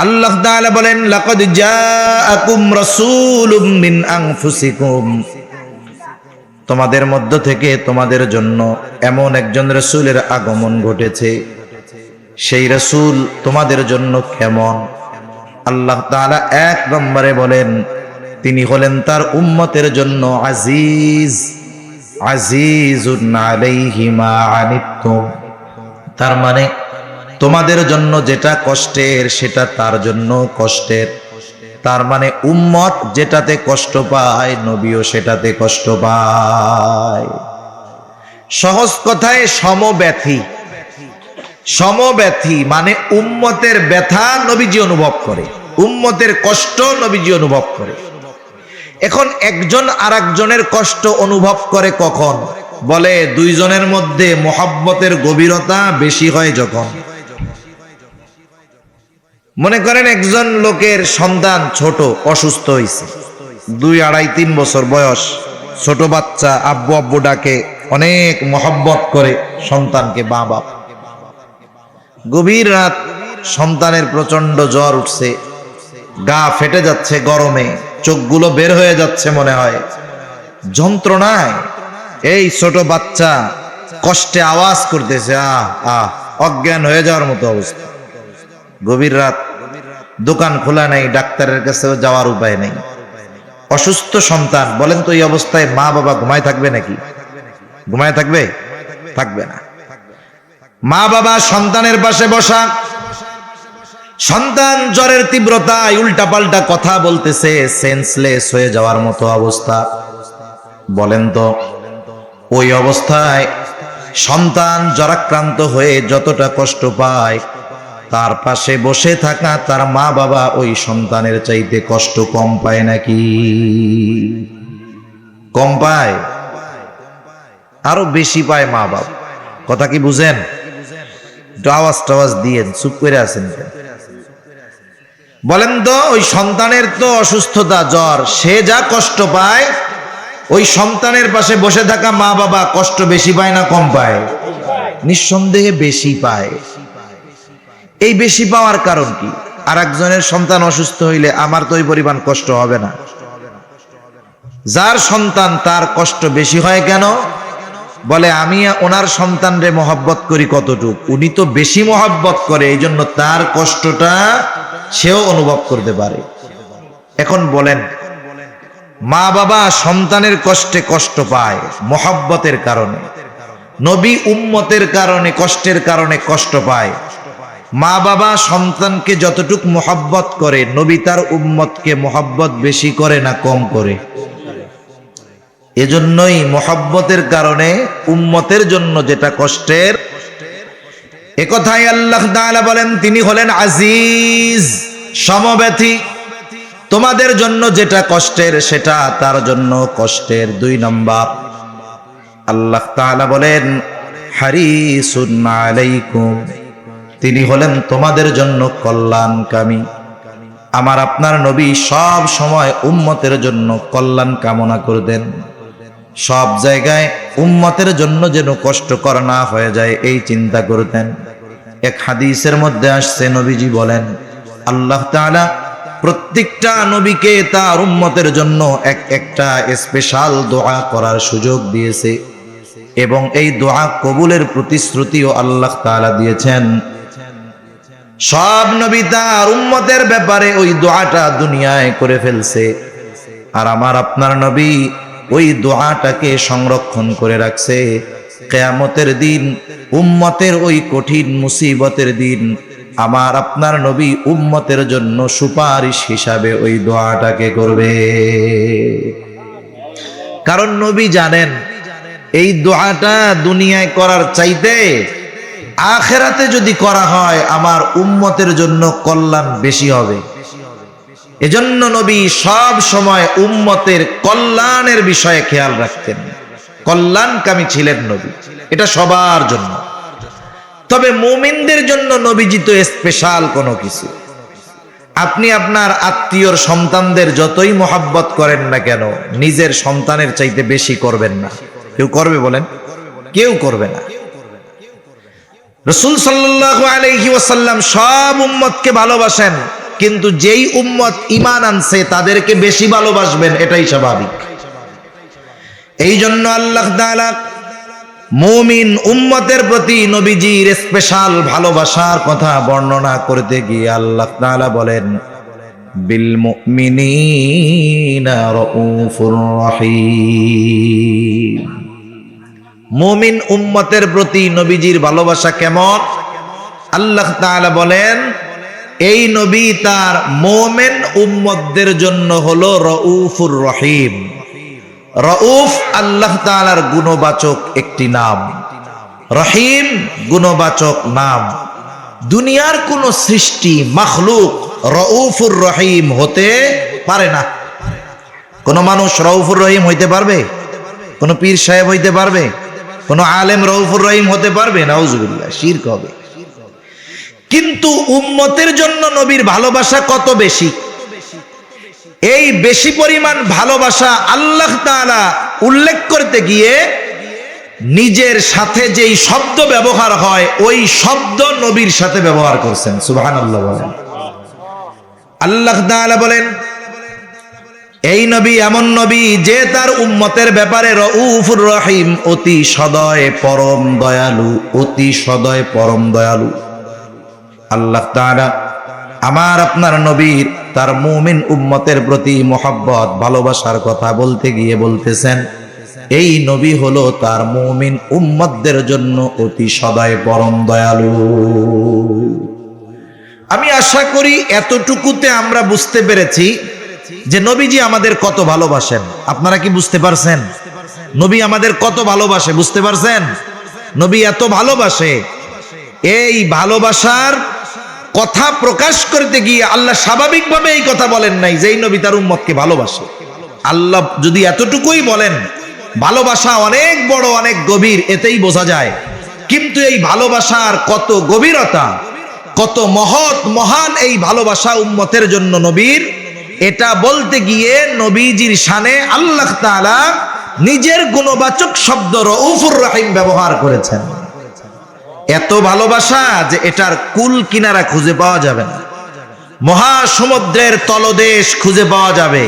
আল্লাহ তাআলা বলেন, লাকাদ জাআকুম রাসূলুম মিন আনফুসিকুম, তোমাদের মধ্য থেকে তোমাদের জন্য এমন একজন রাসূলের আগমন ঘটেছে। সেই রাসূল তোমাদের জন্য কেমন? আল্লাহ তাআলা এক নম্বরে বলেন, তিনি হলেন তার উম্মতের জন্য আজিজ, আজিজুন আলাইহি মা আনিতুম। তার মানে তোমাদের জন্য যেটা কষ্টের সেটা তার জন্য কষ্টের। তার মানে উম্মত যেটাতে কষ্ট পায় নবীও সেটাতে কষ্ট পায়। সহজ কথায় সমব্যথী। সমব্যথী মানে উম্মতের ব্যথা নবীজি অনুভব করে, উম্মতের কষ্ট নবীজি অনুভব করে। এখন একজন আরেকজনের কষ্ট অনুভব করে কখন? বলে দুইজনের মধ্যে মহব্বতের গভীরতা বেশি হয় যখন। মনে করেন একজন লোকের সন্তান ছোট, অসুস্থ হয়েছে, 2, 2.5, 3 বছর বয়স, ছোট বাচ্চা, আব্বু আব্বু ডাকে, অনেক মহব্বত করে সন্তানকে, মা বাপ। গভীর রাত, সন্তানের প্রচন্ড জ্বর উঠছে, গা ফেটে যাচ্ছে গরমে, চোখগুলো বের হয়ে যাচ্ছে মনে হয় যন্ত্রণায়। এই ছোট বাচ্চা কষ্টে আওয়াজ করতেছে, আহ আহ, অজ্ঞান হয়ে যাওয়ার মতো অবস্থা। গভীর রাত, দোকান খোলা নেই, ডাক্তারের কাছেও যাওয়ার উপায় নেই, অসুস্থ সন্তান। বলেন তো এই অবস্থায় মা বাবা ঘুমায় থাকবে নাকি? ঘুমায় থাকবে? থাকবে না। মা বাবা সন্তানের পাশে বসা, সন্তান জ্বরের তীব্রতায় উল্টাপাল্টা কথা বলতেছে, সেন্সলেস হয়ে যাওয়ার মতো অবস্থা। বলেন তো ওই অবস্থায় সন্তান জ্বরাক্রান্ত হয়ে যতটা কষ্ট পায়, তার পাশে বসে থাকা তার মা বাবা ওই সন্তানের চাইতে কষ্ট কম পায় নাকি? কম পায়? আরো বেশি পায় মা বাবা। কথা কি বুঝেন? আওয়াজ টাওয়াজ দিয়েন, চুপ করে আছেন কেন? বলেন তো ওই সন্তানের তো অসুস্থতা, জ্বর, সে যা কষ্ট পায়, ওই সন্তানের পাশে বসে থাকা মা বাবা কষ্ট বেশি পায় না কম পায়? নিঃসন্দেহে বেশি পায়। এই বেশি পাওয়ার কারণ কি? আর একজনের সন্তান অসুস্থ হইলে আমার তো ওই পরিমাণ কষ্ট হবে না। যার সন্তান তার কষ্ট বেশি হয় কেন? বলে আমি ওনার সন্তানরে মহব্বত করি কতটুক, উনি তো বেশি মহব্বত করে, এই জন্য তার কষ্টটা সেও অনুভব করতে পারে। এখন বলেন, মা বাবা সন্তানের কষ্টে কষ্ট পায় মহব্বতের কারণে, নবী উম্মতের কারণে কষ্টের কারণে কষ্ট পায়। মা বাবা সন্তানকে যতটুক মহব্বত করে, নবী তার উম্মতকে মহব্বত বেশি করে না কম করে? এজন্যই মহব্বতের কারণে উম্মতের জন্য যেটা কষ্টের, একথাই আল্লাহ তাআলা বলেন তিনি হলেন আজিজ, সমব্যথী। তোমাদের জন্য যেটা কষ্টের সেটা তার জন্য কষ্টের। 2 নম্বর, আল্লাহ তাআলা বলেন হারিসুন আলাইকুম, তিনি হলেন তোমাদের জন্য কল্যাণকামী। আমার আপনার নবী সব সময় উম্মতের জন্য কল্যাণ কামনা করতেন। সব জায়গায় উম্মতের জন্য যেন কষ্টকর না হয়ে যায় এই চিন্তা করতেন। এক হাদিসের মধ্যে আসছে, নবীজি বলেন আল্লাহ তাআলা প্রত্যেকটা নবীকে তার উম্মতের জন্য একটা স্পেশাল দোয়া করার সুযোগ দিয়েছে, এবং এই দোয়া কবুলের প্রতিশ্রুতিও আল্লাহ তাআলা দিয়েছেন। সব নবী তার উম্মতের ব্যাপারে ওই দোয়াটা দুনিয়ায় করে ফেলছে, আর আমার আপনার নবী ওই দোয়াটাকে সংরক্ষণ করে রাখছে। কিয়ামতের দিন উম্মতের ওই কঠিন মুসিবতের দিন আমার আপনার নবী উম্মতের জন্য সুপারিশ হিসাবে ওই দোয়াটাকে করবে। কারণ নবী জানেন এই দোয়াটা দুনিয়ায় করার চাইতে আখিরাতে যদি করা হয় আমার উম্মতের জন্য কল্যাণ বেশি হবে। এজন্য নবী সব সময় উম্মতের কল্যাণের বিষয়ে খেয়াল রাখতেন, কল্যাণকামী ছিলেন নবী, এটা সবার জন্য। তবে মুমিনদের জন্য নবীজি তো স্পেশাল কোনো কিছু। আপনি আপনার আত্মীয়র সন্তানদের যতই মহব্বত করেন না কেন, নিজের সন্তানের চাইতে বেশি করবেন না। কেউ করবে বলেন? কেউ করবে না। রাসূল সাল্লাল্লাহু আলাইহি ওয়াসাল্লাম সব উম্মতকে ভালোবাসেন, কিন্তু যেই উম্মত ঈমান আনছে তাদেরকে বেশি ভালোবাসবেন, এটাই স্বাভাবিক। এই জন্য আল্লাহ তাআলা মুমিন উম্মতের প্রতি নবীজির স্পেশাল ভালোবাসার কথা বর্ণনা করতে গিয়ে আল্লাহ তাআলা বলেন বিল মুমিনিনা রাউফুর রহিম। মুমিন উম্মতের প্রতি নবীজির ভালোবাসা কেমন? আল্লাহ তাআলা বলেন এই নবী তার মুমিন উম্মতদের জন্য হলো রাউফুর রহিম। রাউফ আল্লাহ তাআলার গুণবাচক একটি নাম, রহিম গুণবাচক নাম। দুনিয়ার কোন সৃষ্টি মাখলুক রাউফুর রহিম হতে পারে না। কোন মানুষ রাউফুর রহিম হইতে পারবে? কোন পীর সাহেব হইতে পারবে? কোন আলেম রাউফুর রহিম হতে পারবে? নাউজুবিল্লাহ, শিরক হবে। কিন্তু উম্মতের জন্য নবীর ভালোবাসা কত বেশি, এই বেশি পরিমাণ ভালোবাসা আল্লাহ তাআলা উল্লেখ করতে গিয়ে নিজের সাথে যেই শব্দ ব্যবহার হয় ওই শব্দ নবীর সাথে ব্যবহার করছেন। সুবহানাল্লাহ বলেন। আল্লাহ তাআলা বলেন এই নবী এমন নবী যে তার উম্মতের ব্যাপারে রাউফুর রহিম, অতি সদয় পরম দয়ালু, অতি সদয় পরম দয়ালু। আল্লাহ তাআলা আমার আপনার নবীর তার মুমিন উম্মতের প্রতি মহব্বত ভালোবাসার কথা বলতে গিয়ে বলতেছেন এই নবী হলো তার মুমিন উম্মতদের জন্য অতি সদয় পরম দয়ালু। আমি আশা করি এতটুকুতে আমরা বুঝতে পেরেছি যে নবীজি আমাদের কত ভালোবাসেন। আপনারা কি বুঝতে পারছেন নবী আমাদের কত ভালোবাসে? বুঝতে পারছেন? নবী এত ভালোবাসে, এই ভালোবাসার কথা প্রকাশ করতে গিয়ে আল্লাহ স্বাভাবিকভাবে এই কথা বলেন নাই যে এই নবী তার উম্মতকে ভালোবাসে। আল্লাহ যদি এতটুকুই বলেন ভালোবাসা অনেক বড় অনেক গভীর, এতেই বোঝা যায়। কিন্তু এই ভালোবাসার কত গভীরতা, কত মহৎ মহান এই ভালোবাসা উম্মতের জন্য নবীর, এটা বলতে গিয়ে নবীজির শানে আল্লাহ তাআলা নিজের গুণবাচক শব্দ রউফুর রহিম ব্যবহার করেছেন। এত ভালোবাসা যে এটার কুল কিনারা খুঁজে পাওয়া যাবে না, মহাসমুদ্রের তলদেশ খুঁজে পাওয়া যাবে,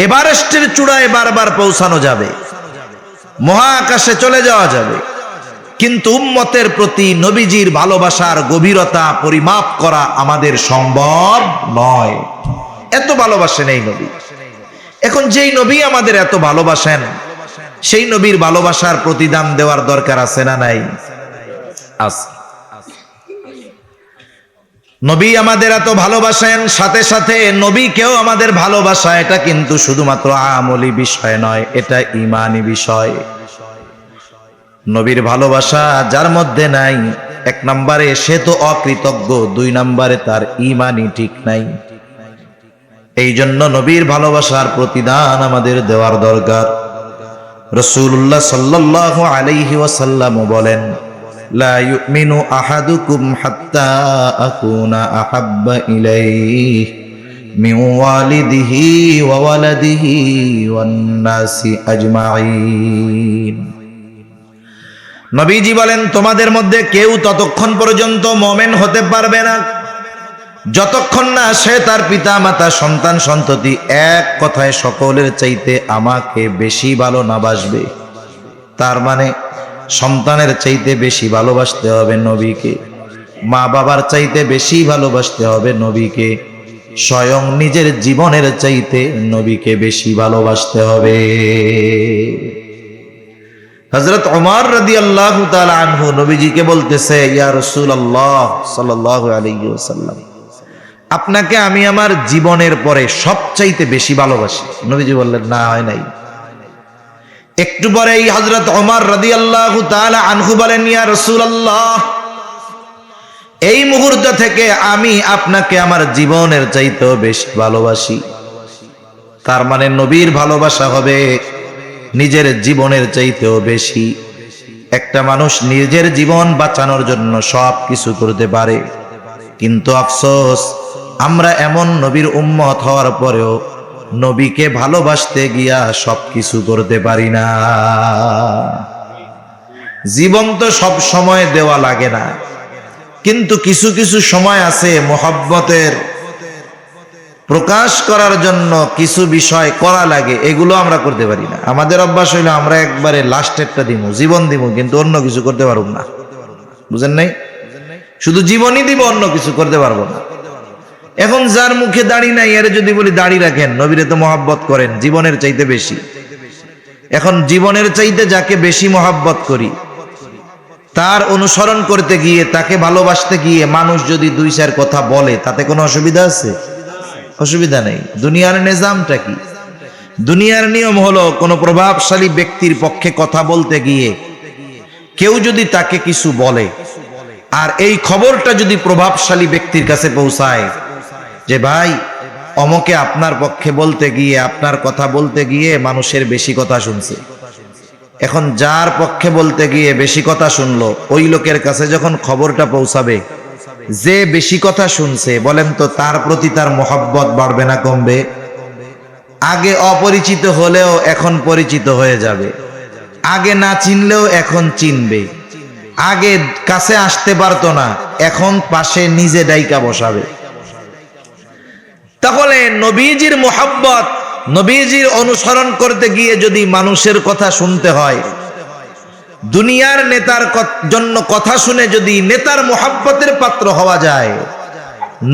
এভারেস্টের চূড়ায় বারবার পৌঁছানো যাবে, মহাকাশে চলে যাওয়া যাবে, কিন্তু উম্মতের প্রতি নবীজির ভালোবাসার গভীরতা পরিমাপ করা আমাদের সম্ভব নয়। এত ভালোবাসেন এই নবী। এখন যেই নবী আমাদের এত ভালোবাসেন, সেই নবীর ভালোবাসার প্রতিদান দেওয়ার দরকার আছে না নাই? আছে। নবী আমাদের এত ভালোবাসেন, সাথে সাথে নবীকেও আমাদের ভালোবাসা, এটা কিন্তু শুধুমাত্র আমলি বিষয় নয়, এটা ঈমানি বিষয়। নবীর ভালোবাসা যার মধ্যে নাই, এক নম্বরে সে তো অকৃতজ্ঞ, দুই নম্বরে তার ঈমানই ঠিক নাই। এই জন্য নবীর ভালোবাসার প্রতিদান আমাদের দেওয়ার দরকার। রাসূলুল্লাহ সাল্লাল্লাহু আলাইহি ওয়াসাল্লাম বলেন, লা ইউমিনু আহাদুকুম হাত্তা আকুনা আহাব্বা ইলাইহি মিন ওয়ালিদিহি ওয়া ওয়ালাদিহি ওয়ান নাসি আজমাইন। নবীজি বলেন, তোমাদের মধ্যে কেউ ততক্ষণ পর্যন্ত মুমিন হতে পারবে না যতক্ষণ না সে তার পিতা মাতা সন্তান সন্ততি এক কথায় সকলের চাইতে আমাকে বেশি ভালো না বাসবে। তার মানে সন্তানের চাইতে বেশি ভালোবাসতে হবে নবীকে, মা বাবার চাইতে বেশি ভালোবাসতে হবে নবীকে, স্বয়ং নিজের জীবনের চাইতে নবীকে বেশি ভালোবাসতে হবে। হযরত ওমর রাদিয়াল্লাহু তাআলা আনহু নবীজিকে বলতেছে, ইয়া রাসূলুল্লাহ সাল্লাল্লাহু আলাইহি ওয়াসাল্লাম, আপনাকে আমি আমার জীবনের পরে সবচাইতে বেশি ভালোবাসি। নবীজি বললেন, না, হয় নাই। একটু পরেই হযরত ওমর রাদিয়াল্লাহু তাআলা আনহু বলেন, ইয়া রাসূলুল্লাহ, এই মুহূর্ত থেকে আমি আপনাকে আমার জীবনের চাইতেও বেশি ভালোবাসি। তার মানে নবীর ভালোবাসা হবে নিজের জীবনের চাইতেও বেশি। একটা মানুষ নিজের জীবন বাঁচানোর জন্য সব কিছু করতে পারে, কিন্তু আফসোস আমরা এমন নবীর উম্মত হওয়ার পরেও নবীকে ভালোবাসতে গিয়া সবকিছু করতে পারি না। জীবন তো সব সময় দেওয়া লাগে না, কিন্তু কিছু কিছু সময় আছে মহব্বতের প্রকাশ করার জন্য কিছু বিষয় করা লাগে, এগুলো আমরা করতে পারি না। আমাদের অভ্যাস হইলো আমরা একবারে লাস্টেরটা দিব, জীবন দিব, কিন্তু অন্য কিছু করতে পারব না। বুঝেন নাই? শুধু জীবনই দিব, অন্য কিছু করতে পারবো না। এখন যার মুখে দাড়ি নাই, এর যদি বলি দাড়ি রাখেন, নবীরে তো মহব্বত করেন জীবনের চাইতে বেশি। এখন জীবনের চাইতে যাকে বেশি মহব্বত করি, তার অনুসরণ করতে গিয়ে, তাকে ভালোবাসতে গিয়ে মানুষ যদি দুই চার কথা বলে, তাতে কোনো অসুবিধা আছে? অসুবিধা নেই। দুনিয়ার নিজামটা কি? দুনিয়ার নিয়ম হলো, কোনো প্রভাবশালী ব্যক্তির পক্ষে কথা বলতে গিয়ে কেউ যদি তাকে কিছু বলে, আর এই খবরটা যদি প্রভাবশালী ব্যক্তির কাছে পৌঁছায় যে ভাই অমকে আপনার পক্ষে বলতে গিয়ে, আপনার কথা বলতে গিয়ে মানুষের বেশি কথা শুনছে। এখন যার পক্ষে বলতে গিয়ে বেশি কথা শুনলো, ওই লোকের কাছে যখন খবরটা পৌঁছাবে, যে বেশি কথা শুনছে, বলেন তো তার প্রতি তার মহব্বত বাড়বে না কমবে? আগে অপরিচিত হলেও এখন পরিচিত হয়ে যাবে, আগে না চিনলেও এখন চিনবে, আগে কাছে আসতে পারতো না, এখন পাশে নিজে ডাইকা বসাবে। তাহলে নবীজির মহব্বত, নবীজির অনুসরণ করতে গিয়ে যদি মানুষের কথা শুনতে হয়, দুনিয়ার নেতার জন্য কথা শুনে যদি নেতার মহব্বতের পাত্র হওয়া যায়,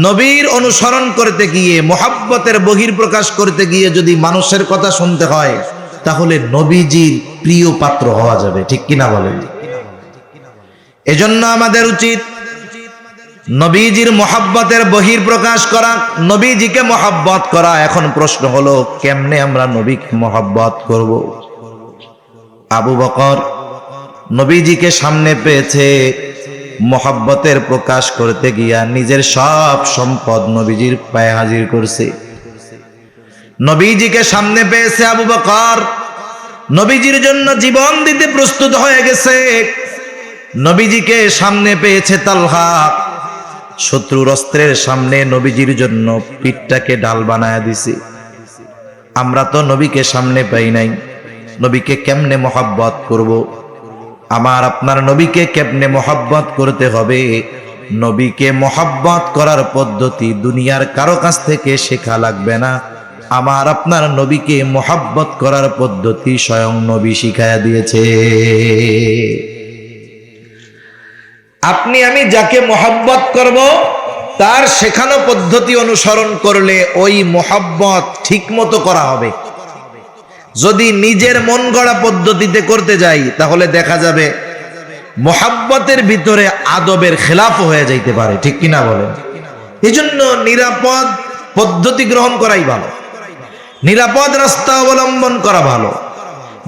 নবীর অনুসরণ করতে গিয়ে, মহব্বতের বহির্প্রকাশ করতে গিয়ে যদি মানুষের কথা শুনতে হয়, তাহলে নবীজির প্রিয় পাত্র হওয়া যাবে। ঠিক কিনা বলেন? এজন্য আমাদের উচিত নবীজির মোহাব্বতের বহির প্রকাশ করা, নবীজিকে মোহাব্বত করা। এখন প্রশ্ন হলো, কেমনে আমরা নবীকে মোহাব্বত করব? আবু বকর নবীজিকে সামনে পেয়েছে, মোহাব্বতের প্রকাশ করতে গিয়া নিজের সব সম্পদ নবীজির পায়ে হাজির করছে। নবীজিকে সামনে পেয়েছে আবু বকর, নবীজির জন্য জীবন দিতে প্রস্তুত হয়ে গেছে। নবীজিকে সামনে পেয়েছে তালহা, শত্রুর অস্ত্রের সামনে নবীজির জন্য পিঠটাকে ডাল বানায় দিছে। আমরা তো নবীকে সামনে পাই নাই, নবীকে কেমনে মোহাব্বত করব? আমার আপনার নবীকে কেমনে মোহাব্বত করতে হবে? নবীকে মোহাব্বত করার পদ্ধতি দুনিয়ার কারো কাছ থেকে শেখা লাগবে না। আমার আপনার নবীকে মোহাব্বত করার পদ্ধতি স্বয়ং নবী শিখায়া দিয়েছে। আপনি আমি যাকে মোহাব্বত করব, তার শেখানো পদ্ধতি অনুসরণ করলে ওই মোহাব্বত ঠিক মতো করা হবে। যদি নিজের মন গড়া পদ্ধতিতে করতে যাই, তাহলে দেখা যাবে মোহাব্বতের ভিতরে আদবের খেলাফ হয়ে যাইতে পারে। ঠিক কিনা বলেন? এই জন্য নিরাপদ পদ্ধতি গ্রহণ করাই ভালো, নিরাপদ রাস্তা অবলম্বন করা ভালো।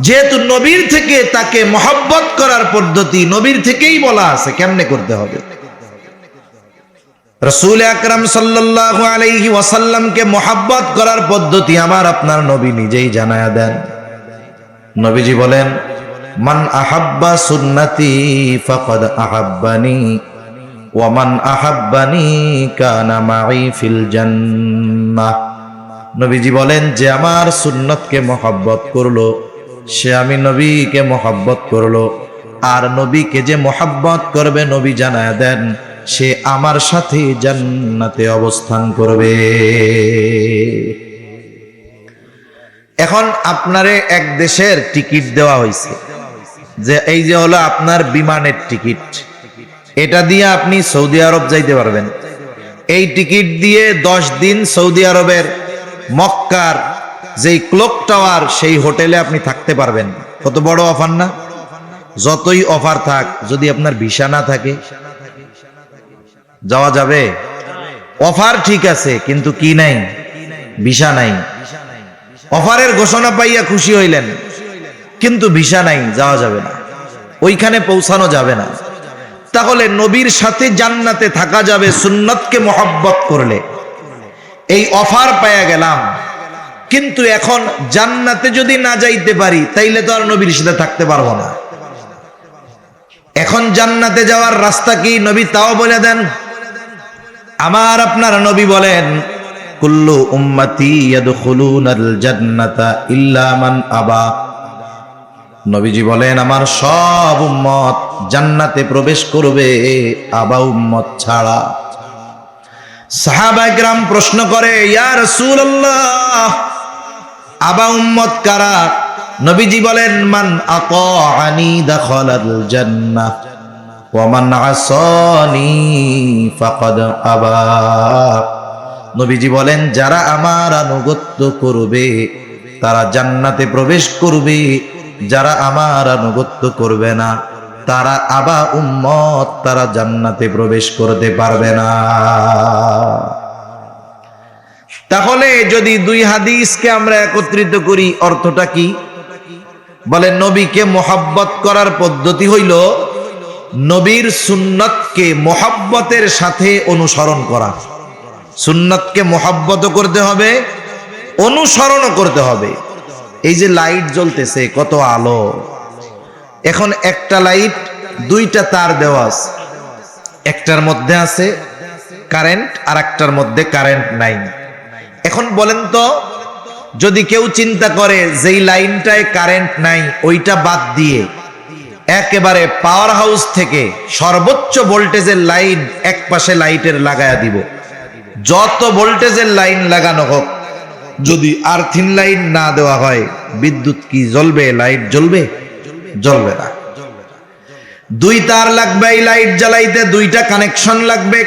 যেহেতু নবীর থেকে তাকে মোহাব্বত করার পদ্ধতি নবীর থেকেই বলা আছে কেমনে করতে হবে। রাসূল আকরাম সাল্লাল্লাহু আলাইহি ওয়াসাল্লামকে মোহাব্বত করার পদ্ধতি আমার আপনার নবী নিজেই জানায়া দেন। নবীজি বলেন, মান আহাব্বা সুন্নতি ফাকাদ আহাব্বানি ওয়া মান আহাব্বানি কানা মাই ফিল জান্নাহ। নবীজি বলেন, যে আমার সুন্নতকে মোহাব্বত করলো, সে আমি নবীকে মোহাব্বত করলো। আর নবীকে যে মোহাব্বত করবে, নবী জানায়া দেন, সে আমার সাথে জান্নাতে অবস্থান করবে। এখন আপনারে এক দেশের টিকিট দেওয়া হয়েছে, যে এই যে হলো আপনার বিমানের টিকিট, এটা দিয়ে আপনি সৌদি আরব যাইতে পারবেন। এই টিকিট দিয়ে 10 দিন সৌদি আরবের মক্কার যেই ক্লক টাওয়ার, সেই হোটেলে আপনি থাকতে পারবেন। কত বড় অফার না? যতই অফার থাক, যদি আপনার ভিসা না থাকে যাওয়া যাবে? অফার ঠিক আছে, কিন্তু কি নাই? ভিসা নাই। অফারের ঘোষণা পাইয়া খুশি হইলেন, কিন্তু ভিসা নাই, যাওয়া যাবে না, ওইখানে পৌঁছানো যাবে না। তাহলে নবীর সাথে জান্নাতে থাকা যাবে সুন্নতকে মোহাব্বত করলে। এই অফার পাইয়া গেলাম, কিন্তু এখন জান্নাতে যদি না যাইতে পারি, তাইলে তো আর নবীর সাথে থাকতে পারবো না। এখন জান্নাতে যাওয়ার রাস্তা কি? নবী তাও বলে দেন। আমার আপনার নবী বলেন, কুল্লু উম্মতি ইয়াদখুলুনাল জান্নাতা ইল্লা মান আবা। নবীজি বলেন, আমার সব উম্মত জান্নাতে প্রবেশ করবে, আবা উম্মত ছাড়া। সাহাবায়ে কেরাম প্রশ্ন করে, ইয়া রাসূলুল্লাহ, আবা উম্মত কারা? নবীজি বলেন, মান আতাআনি দাখালাল জান্নাহ ওয়া মান আসানি ফাকাদ আবা। নবীজি বলেন, যারা আমার আনুগত্য করবে তারা জান্নাতে প্রবেশ করবে, যারা আমার আনুগত্য করবে না তারা আবা উম্মত, তারা জান্নাতে প্রবেশ করতে পারবে না। তাহলে যদি দুই হাদিসকে আমরা একত্রিত করি, অর্থটা কি? বলে, নবীকে মোহাব্বত করার পদ্ধতি হইল নবীর সুন্নতকে মোহাব্বতের সাথে অনুসরণ করা। সুন্নতকে মোহাব্বত করতে হবে, অনুসরণও করতে হবে। এই যে লাইট জ্বলতেছে, কত আলো! এখন একটা লাইট, দুইটা তার দেওয়া আছে, একটার মধ্যে আছে কারেন্ট আর একটার মধ্যে কারেন্ট নাই। এখন বলেন তো, যদি কেউ চিন্তা করে যেই লাইনটায় কারেন্ট নাই ওইটা বাদ দিয়ে একেবারে পাওয়ার হাউস থেকে সর্বোচ্চ ভোল্টেজের লাইন এক পাশে লাইটের লাগায়া দিব, যত ভোল্টেজের লাইন লাগানো হোক, যদি আর্থিন লাইন না দেওয়া হয়, বিদ্যুৎ কি জ্বলবে? লাইট জ্বলবে? জ্বলবে না। দুই তার লাগবে এই লাইট জ্বালাইতে, দুইটা কানেকশন লাগবে।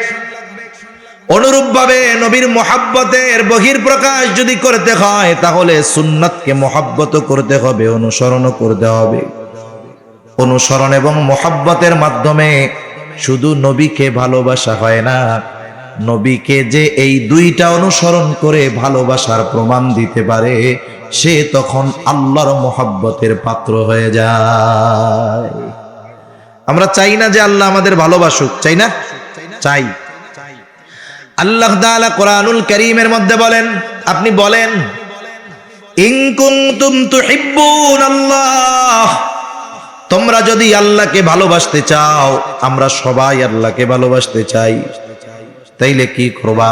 অনুরূপ ভাবে নবীর মোহাব্বতের বহির প্রকাশ যদি করতে হয়, তাহলে সুন্নাতকে মোহাব্বত করতে হবে, অনুসরণ করতে হবে। অনুসরণ এবং মোহাব্বতের মাধ্যমে শুধু নবীকে ভালোবাসা হয় না, নবীকে যে এই দুইটা অনুসরণ করে ভালোবাসার প্রমাণ দিতে পারে, সে তখন আল্লাহর মহব্বতের পাত্র হয়ে যায়। আমরা চাই না যে আল্লাহ আমাদের ভালোবাসুক, চাই না? চাই। আল্লাহ তাআলা কোরআনুল কারীমের মধ্যে বলেন, আপনি বলেন, ইন কুনতুম তুহিব্বুনাল্লাহ, তোমরা যদি আল্লাহকে ভালোবাসতে চাও, আমরা সবাই আল্লাহকে ভালোবাসতে চাই, তাইলে কি করবা?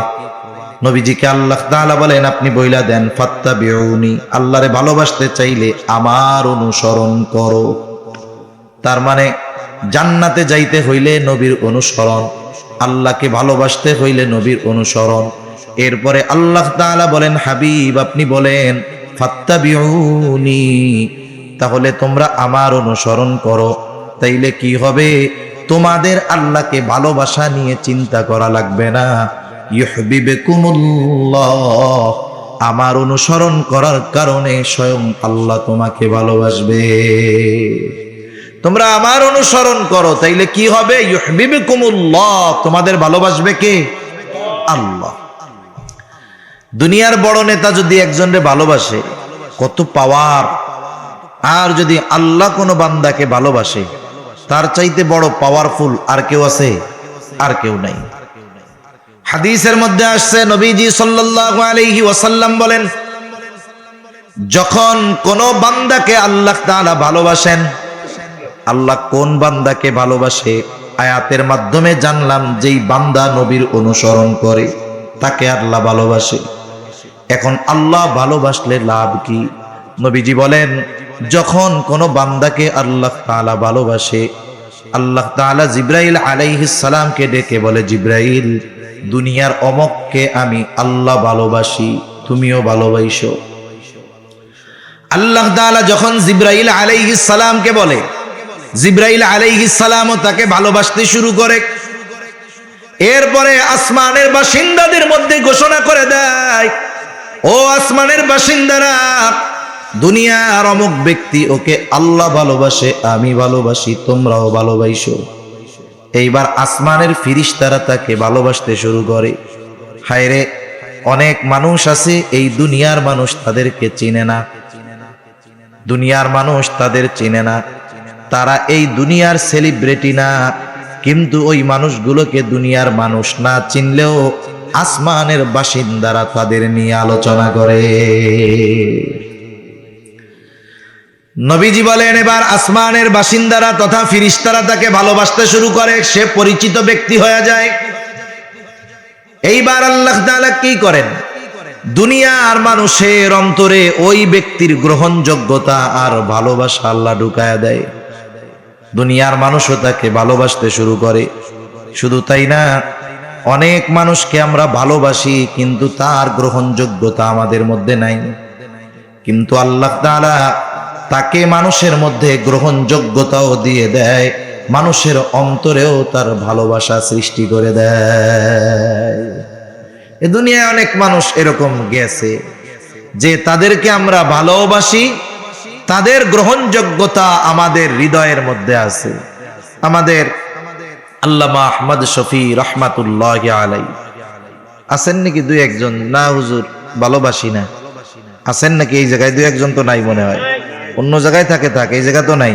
নবীজিকে আল্লাহ তাআলা বলেন, আপনি বইলা দেন, ফাত্তাবিউনি, আল্লাহরে ভালোবাসতে চাইলে আমার অনুসরণ করো। তার মানে জান্নাতে যাইতে হইলে নবীর অনুসরণ, আল্লাহকে ভালোবাসতে হইলে নবীর অনুসরণ। এরপরে আল্লাহ তাআলা বলেন, হাবিব আপনি বলেন, ফাত্তাবিউনি, তাহলে তোমরা আমার অনুসরণ করো। তাইলে কি হবে? তোমাদের আল্লাহকে ভালোবাসা নিয়ে চিন্তা করা লাগবে না। ইউহিব্বুকুমুল্লাহ, আমার অনুসরণ করার কারণে স্বয়ং আল্লাহ তোমাকে ভালোবাসবে। তোমরা আমার অনুসরণ করো, তাইলে কি হবে? ইউহিব্বুকুমুল্লাহ, তোমাদের ভালোবাসবে কে? আল্লাহ। দুনিয়ার বড় নেতা যদি একজনকে ভালোবাসে, কত পাওয়ার! আর যদি আল্লাহ কোনো বান্দাকে ভালোবাসে, তার চাইতে বড় পাওয়ারফুল আর কেউ আছে? আর কেউ নাই। হাদিসের মধ্যে আসছে, নবীজি সাল্লাল্লাহু আলাইহি ওয়াসাল্লাম বলেন, যখন কোন বান্দাকে আল্লাহ তাআলা ভালোবাসেন, আল্লাহ কোন বান্দাকে ভালোবাসে আয়াতের মাধ্যমে জানলাম, যেই বান্দা নবীর অনুসরণ করে তাকে আল্লাহ ভালোবাসে। এখন আল্লাহ ভালোবাসলে লাভ কি? নবীজি বলেন, যখন কোন বান্দাকে আল্লাহ তাআলা ভালোবাসে, আল্লাহ তাআলা জিবরাইল আলাইহিস সালামকে ডেকে বলে, জিবরাইল, দুনিয়ার অমককে আমি আল্লাহ ভালোবাসি, তুমিও ভালোবাসো। আল্লাহ তাআলা যখন জিবরাইল আলাইহিস সালামকে বলে, জিবরাইল আলাইহিস সালামও তাকে ভালোবাসতে শুরু করে। এরপরে আসমানের বাসিন্দাদের মধ্যে ঘোষণা করে দেয়, ও আসমানের বাসিন্দারা, দুনিয়ার অমুক ব্যক্তি ওকে আল্লাহ ভালোবাসে, আমি ভালোবাসি, তোমরাও ভালোবাসো। এইবার আসমানের ফিরিস্তারা তাকে ভালোবাসতে শুরু করে। হায়রে, অনেক মানুষ আছে এই দুনিয়ার মানুষ তাদেরকে চিনে না, দুনিয়ার মানুষ তাদের চিনে না, তারা এই দুনিয়ার সেলিব্রিটি না, কিন্তু ওই মানুষগুলোকে দুনিয়ার মানুষ না চিনলেও আসমানের বাসিন্দারা তাদের নিয়ে আলোচনা করে। নবীজি বলেন, এবার আসমানের বাসিন্দারা তথা ফিরিস্তারা তাকে ভালোবাসতে শুরু করে, সে পরিচিত ব্যক্তি হয়ে যায়। এইবার আল্লাহ তাআলা কি করেন? দুনিয়ার মানুষের অন্তরে ওই ব্যক্তির গ্রহণযোগ্যতা আর ভালোবাসা আল্লাহ ঢুকায়া দেয়। দুনিয়ার মানুষও তাকে ভালোবাসতে শুরু করে। শুধু তাই না, অনেক মানুষকে আমরা ভালোবাসি, কিন্তু তার গ্রহণযোগ্যতা আমাদের মধ্যে নাই। কিন্তু আল্লাহ তাআলা তাকে মানুষের মধ্যে গ্রহণযোগ্যতাও দিয়ে দেয়, মানুষের অন্তরেও তার ভালোবাসা সৃষ্টি করে দেয়। এ দুনিয়ায় অনেক মানুষ এরকম গেছে যে তাদেরকে আমরা ভালোবাসি, তাদের গ্রহণযোগ্যতা আমাদের হৃদয়ের মধ্যে আছে। আমাদের আল্লামা আহমদ শফি রহমাতুল্লাহি আলাইহি আছেন নাকি দুই একজন? না হুজুর, ভালোবাসি না। আছেন নাকি এই জায়গায়? দুই একজন তো নাই মনে হয়, অন্য জায়গায় থাকে, এই জায়গা তো নাই।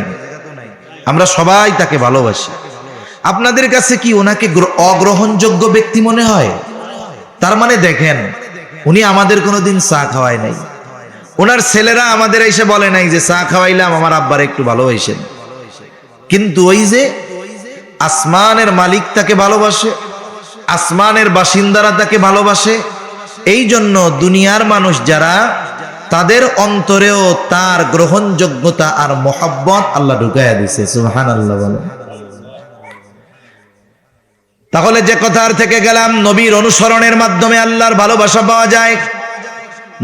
আমরা সবাই তাকে ভালোবাসি। আপনাদের কাছে কি ওনাকে অগ্রহণযোগ্য ব্যক্তি মনে হয়? তার মানে দেখেন, উনি আমাদের কোনোদিন চা খাওয়ায় নাই, ওনার ছেলেরা আমাদের এসে বলে নাই যে চা খাওয়াইলাম, আমার আব্বার একটু ভালোবাসেন। কিন্তু ওই যে আসমানের মালিক তাকে ভালোবাসে, আসমানের বাসিন্দারা তাকে ভালোবাসে। এই জন্য দুনিয়ার মানুষ যারা, তাদের অন্তরেও তার গ্রহণযোগ্যতা আর মহব্বত আল্লাহ ঢুকাইয়া দিছে। সুবহানাল্লাহ বলেন। তাহলে যে কথার থেকে গেলাম, নবীর অনুসরণের মাধ্যমে আল্লাহর ভালোবাসা পাওয়া যায়,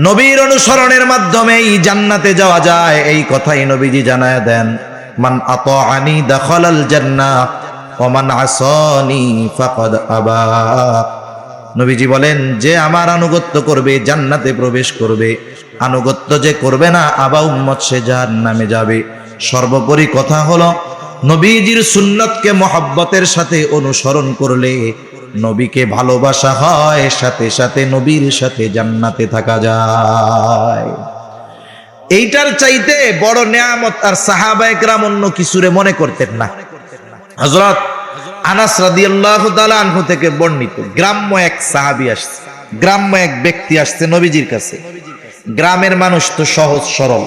নবীর অনুসরণের মাধ্যমেই জান্নাতে যাওয়া যায়, এই কথাই নবীজি জানায়া দেন। মান আতাআনি দাখালাল জান্নাহ ওয়া মান আসানি ফাকাদ আবা। নবীজি বলেন, যে আমার আনুগত্য করবে জান্নাতে প্রবেশ করবে, আনুগত্য যে করবে না আবা উম্মত, সে জাহান্নামে যাবে। সর্বোপরি কথা হলো, নবীজির সুন্নতকে মহব্বতের সাথে অনুসরণ করলে নবীকে ভালোবাসা হয়, সাথে সাথে নবীর সাথে জান্নাতে থাকা যায়। এইটার চাইতে বড় নেয়ামত আর সাহাবায়ে কেরাম অন্য কিছুরে মনে করতেন না। হযরত আনাস রাদিয়াল্লাহু তাআলা আনহু থেকে বর্ণিত, গ্রাম্য এক সাহাবী আসছে, গ্রাম্য এক ব্যক্তি আসছে নবীজির কাছে। গ্রামের মানুষ তো সহজ সরল,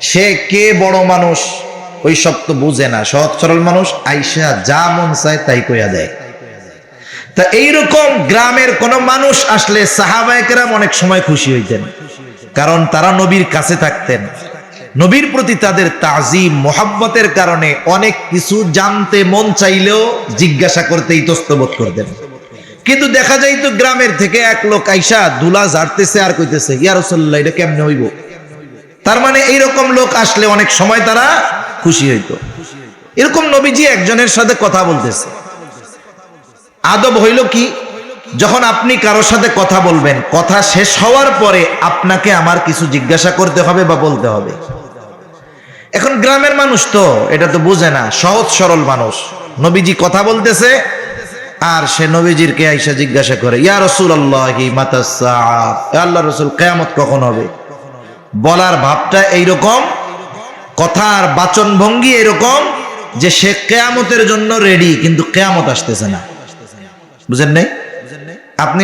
সে কে বড় মানুষ ওই সব তো বুঝে না। সহজ সরল মানুষ আইসা যা মন চায় তাই কইয়া দেয়। তা এইরকম গ্রামের কোন মানুষ আসলে সাহাবায়ে কেরাম অনেক সময় খুশি হইতেন, কারণ তারা নবীর কাছে থাকতেন। নবীর প্রতি তাদের তাজিম মোহাব্বতের কারণে অনেক কিছু জানতে মন চাইলেও জিজ্ঞাসা করতে ইতস্তত করতেন। কিন্তু দেখা যায় তো গ্রামের থেকে এক লোক আইসা ধুলা ঝাড়তেছে আর কইতেছে, ইয়া রাসূলুল্লাহ এটা কেমনে হইব। তার মানে এইরকম লোক আসলে অনেক সময় তারা খুশি হইতো। এরকম নবীজি একজনের সাথে কথা বলতেছে। আদব হইল কি, যখন আপনি কারোর সাথে কথা বলবেন, কথা শেষ হওয়ার পরে আপনাকে আমার কিছু জিজ্ঞাসা করতে হবে বা বলতে হবে। এখন গ্রামের মানুষ তো এটা তো বুঝে না, সহজ সরল মানুষ। নবীজি কথা বলতেছে আর সে নবীজির কে আইসা জিজ্ঞাসা করে, ইয়া রাসূলুল্লাহি মাতাস সাআ, আল্লাহ রাসূল কিয়ামত কখন হবে। বলার ভাবটা এইরকম, কথার বাচন ভঙ্গি এরকম যে সে কিয়ামতের জন্য রেডি, কিন্তু কিয়ামত আসতেছে না। বুঝেন নাই? আপনি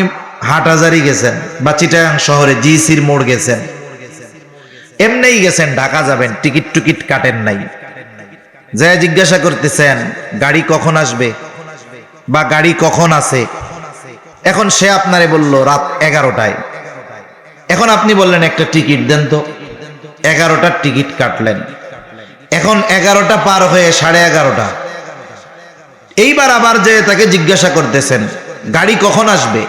হাটহাজারি গেছেন বা চিটাগাং শহরে জিসির মোড় গেছেন, এমনিই গেছেন, ঢাকা যাবেন, টিকিট টুকিট কাটেন নাই, যা জিজ্ঞাসা করতেছেন গাড়ি কখন আসবে বা গাড়ি কখন আছে। এখন সে আপনারে বলল রাত 11টায়। এখন আপনি বললেন একটা টিকিট দেন তো, 11টার টিকিট কাটলেন। এখন 11টা পার হয়ে 11:30। এইবার আবার যে তাকে জিজ্ঞাসা করতেছেন গাড়ি কখন আসবে,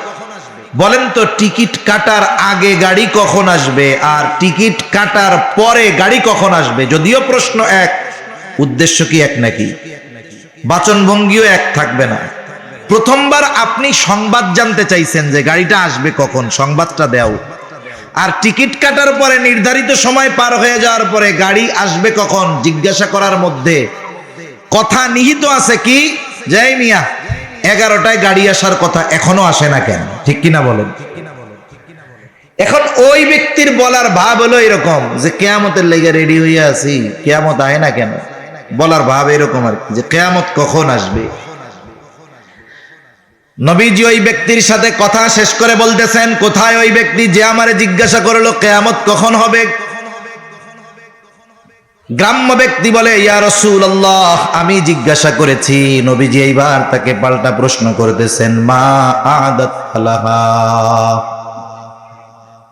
বলেন তো টিকিট কাটার আগে গাড়ি কখন আসবে আর টিকিট কাটার পরে গাড়ি কখন আসবে। যদিও প্রশ্ন এক, উদ্দেশ্য কি এক নাকি? বাচনভঙ্গিও এক থাকবে না। প্রথমবার আপনি সংবাদ জানতে চাইছেন যে গাড়িটা আসবে কখন, সংবাদটা দাও। আর টিকিট কাটার পরে নির্ধারিত সময় পার হয়ে যাওয়ার পরে গাড়ি আসবে কখন জিজ্ঞাসা করার মধ্যে কথা নিহিত আছে কি, জয় মিয়া 11টায় গাড়ি আসার কথা এখনো আসে না কেন? ঠিক কিনা বলেন? এখন ওই ব্যক্তির বলার ভাব হলো এরকম যে কিয়ামতের লেগে রেডি হইয়া আছি, কিয়ামত আয় না কেন। বলার ভাব এরকম আর কি, যে কিয়ামত কখন আসবে। নবীজি ওই ব্যক্তির সাথে কথা শেষ করে বলতেছেন, কোথায় ওই ব্যক্তি যে আমারে জিজ্ঞাসা করলো কিয়ামত কখন হবে। গ্রাম্য ব্যক্তি বলে, ইয়া রাসূলুল্লাহ আমি জিজ্ঞাসা করেছি। নবীজি এইবার তাকে পাল্টা প্রশ্ন করতেছেন, মা আদাত লাহা,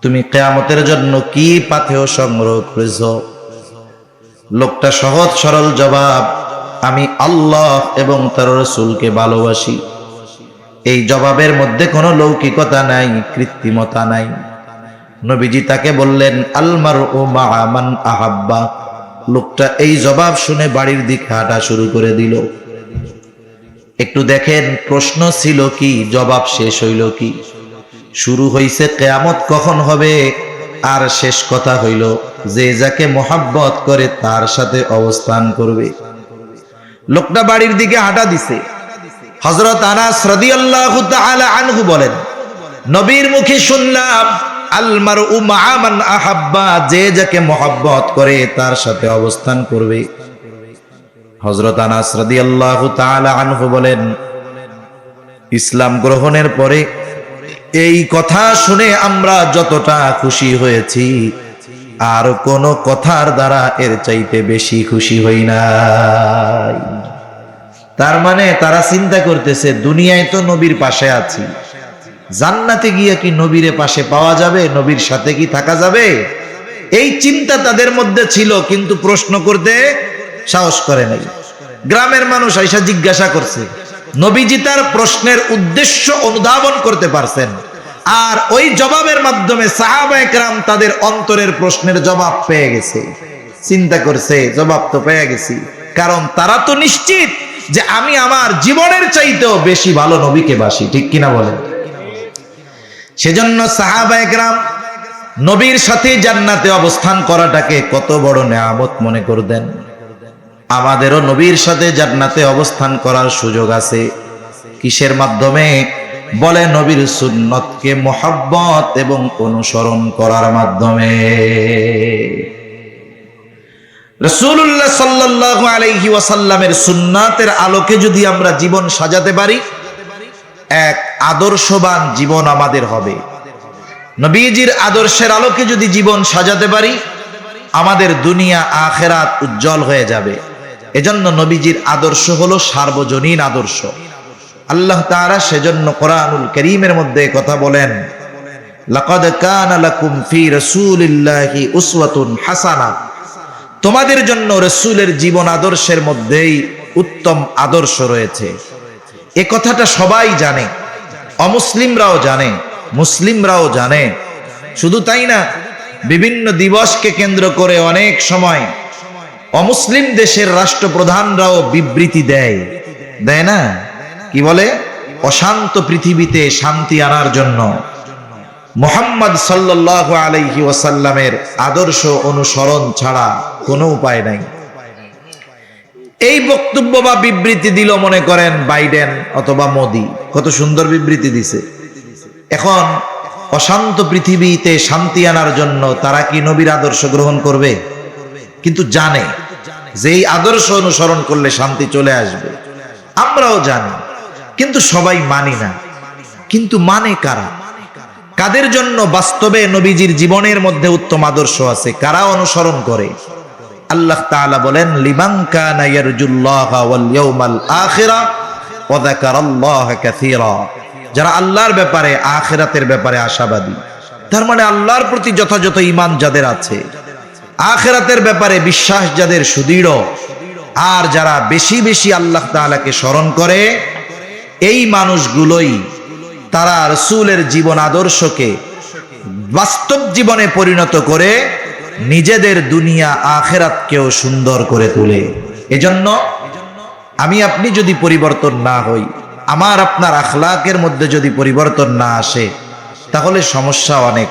তুমি কিয়ামতের জন্য কি পাথেয় সংগ্রহ করেছো। লোকটা সহজ সরল জবাব, আমি আল্লাহ এবং তার রাসূলকে ভালোবাসি। এই জবাবের মধ্যে কোনো লৌকিকতা নাই, কৃত্রিমতা নাই। নবীজি তাকে বললেন, আল মারউ মা'a মান আহাব্বা। লোকটা এই জবাব শুনে বাড়ির দিকে হাঁটা শুরু করে দিল। একটু দেখেন, প্রশ্ন ছিল কি, জবাব শেষ হইল কি। শুরু হইছে কিয়ামত কখন হবে, আর শেষ কথা হইল যে যাকে মোহাব্বত করে তার সাথে অবস্থান করবে। লোকটা বাড়ির দিকে হাঁটা দিছে। হযরত আনাস রাদিয়াল্লাহু তাআলা আনহু বলেন, নবীর মুখে শুনলাম আল মারউ মা'a মান আহাব্বা, যে যাকে মোহাব্বত করে তার সাথে অবস্থান করবে। হযরত আনাস রাদিয়াল্লাহু তাআলা আনহু বলেন, ইসলাম গ্রহণের পরে এই কথা শুনে আমরা যতটা খুশি হয়েছি, আর কোন কথার দ্বারা এর চাইতে বেশি খুশি হই নাই। তার মানে তারা চিন্তা করতেছে, দুনিয়ায় তো নবীর পাশে আছি, জান্নাতে গিয়ে কি নবীর পাশে পাওয়া যাবে, নবীর সাথে কি থাকা যাবে। এই চিন্তা তাদের মধ্যে ছিল, কিন্তু প্রশ্ন করতে সাহস করে নাই। গ্রামের মানুষ আইসা জিজ্ঞাসা করছে, নবীজি তার প্রশ্নের উদ্দেশ্য অনুধাবন করতে পারছেন, আর ওই জবাবের মাধ্যমে সাহাবায়ে কেরাম তাদের অন্তরের প্রশ্নের জবাব পেয়ে গেছে। চিন্তা করছে, জবাব তো পেয়ে গেছি, কারণ তারা তো নিশ্চিত যে আমি আমার জীবনের চাইতেও বেশি ভালো নবীকে বাসি। ঠিক কিনা বলেন? সেজন্য সাহাবায়ে কেরাম নবীর সাথে জান্নাতে অবস্থান করাটাকে কত বড় নেয়ামত মনে করতেন। আমাদেরও নবীর সাথে জান্নাতে অবস্থান করার সুযোগ আছে। কিসের মাধ্যমে? বলে নবীর সুন্নতকে মুহাব্বত এবং অনুসরণ করার মাধ্যমে। রাসূলুল্লাহ সাল্লাল্লাহু আলাইহি ওয়াসাল্লামের সুন্নাতের আলোকে যদি আমরা জীবন সাজাতে পারি, এক আদর্শবান জীবন আমাদের হবে। নবীজির আদর্শের আলোকে যদি জীবন সাজাতে পারি, আমাদের দুনিয়া আখিরাত উজ্জ্বল হয়ে যাবে। এজন্য নবীজির আদর্শ হলো সার্বজনীন আদর্শ। আল্লাহ তাআলা সেজন্য কোরআনুল কারীমের মধ্যে কথা বলেন, লাকাদ কানা লাকুম ফি রাসূলিল্লাহি উসওয়াতুন হাসানাহ। তোমাদের জন্য রাসূলের জীবন আদর্শের মধ্যেই উত্তম আদর্শ রয়েছে। এ কথাটা সবাই জানে, অমুসলিমরাও জানে, মুসলিমরাও জানে। শুধু তাই না, বিভিন্ন দিবসকে কেন্দ্র করে অনেক সময় অমুসলিম দেশের রাষ্ট্রপ্রধানরাও বিবৃতি দেয় না? কি বলে? অশান্ত পৃথিবীতে শান্তি আনার জন্য মুহাম্মদ সাল্লাল্লাহু আলাইহি ওয়াসাল্লামের আদর্শ অনুসরণ ছাড়া কোনো উপায় নাই। এই বক্তব্য বা বিবৃতি দিল মনে করেন বাইডেন অথবা মোদি, কত সুন্দর বিবৃতি দিছে। এখন অশান্ত পৃথিবীতে শান্তি আনার জন্য তারা কি নবীর আদর্শ গ্রহণ করবে? কিন্তু জানে যে এই আদর্শ অনুসরণ করলে শান্তি চলে আসবে। আমরাও জানি, কিন্তু সবাই মানি না। কিন্তু মানে কারা? কাদের জন্য বাস্তবে নবীজির জীবনের মধ্যে উত্তম আদর্শ আছে? কারা অনুসরণ করে? আল্লাহ তাআলা বলেন, লিমান কানা ইয়ারজুল্লাহা ওয়াল ইয়াউমাল আখিরা ওয়া যাকারাল্লাহা কাসীরা। যারা আল্লাহর ব্যাপারে, আখিরাতের ব্যাপারে আশাবাদী, তার মানে আল্লাহর প্রতি যথাযথ ঈমান যাদের আছে, আখিরাতের ব্যাপারে বিশ্বাস যাদের সুদৃঢ়, আর যারা বেশি বেশি আল্লাহ তাআলাকে স্মরণ করে, এই মানুষগুলোই তারা রাসূলের জীবন আদর্শকে বাস্তব জীবনে পরিণত করে নিজেদের দুনিয়া আখিরাতকেও সুন্দর করে তোলে। এজন্য আমি আপনি যদি পরিবর্তন না হই, আমার আপনার আখলাকের মধ্যে যদি পরিবর্তন না আসে, তাহলে সমস্যা অনেক।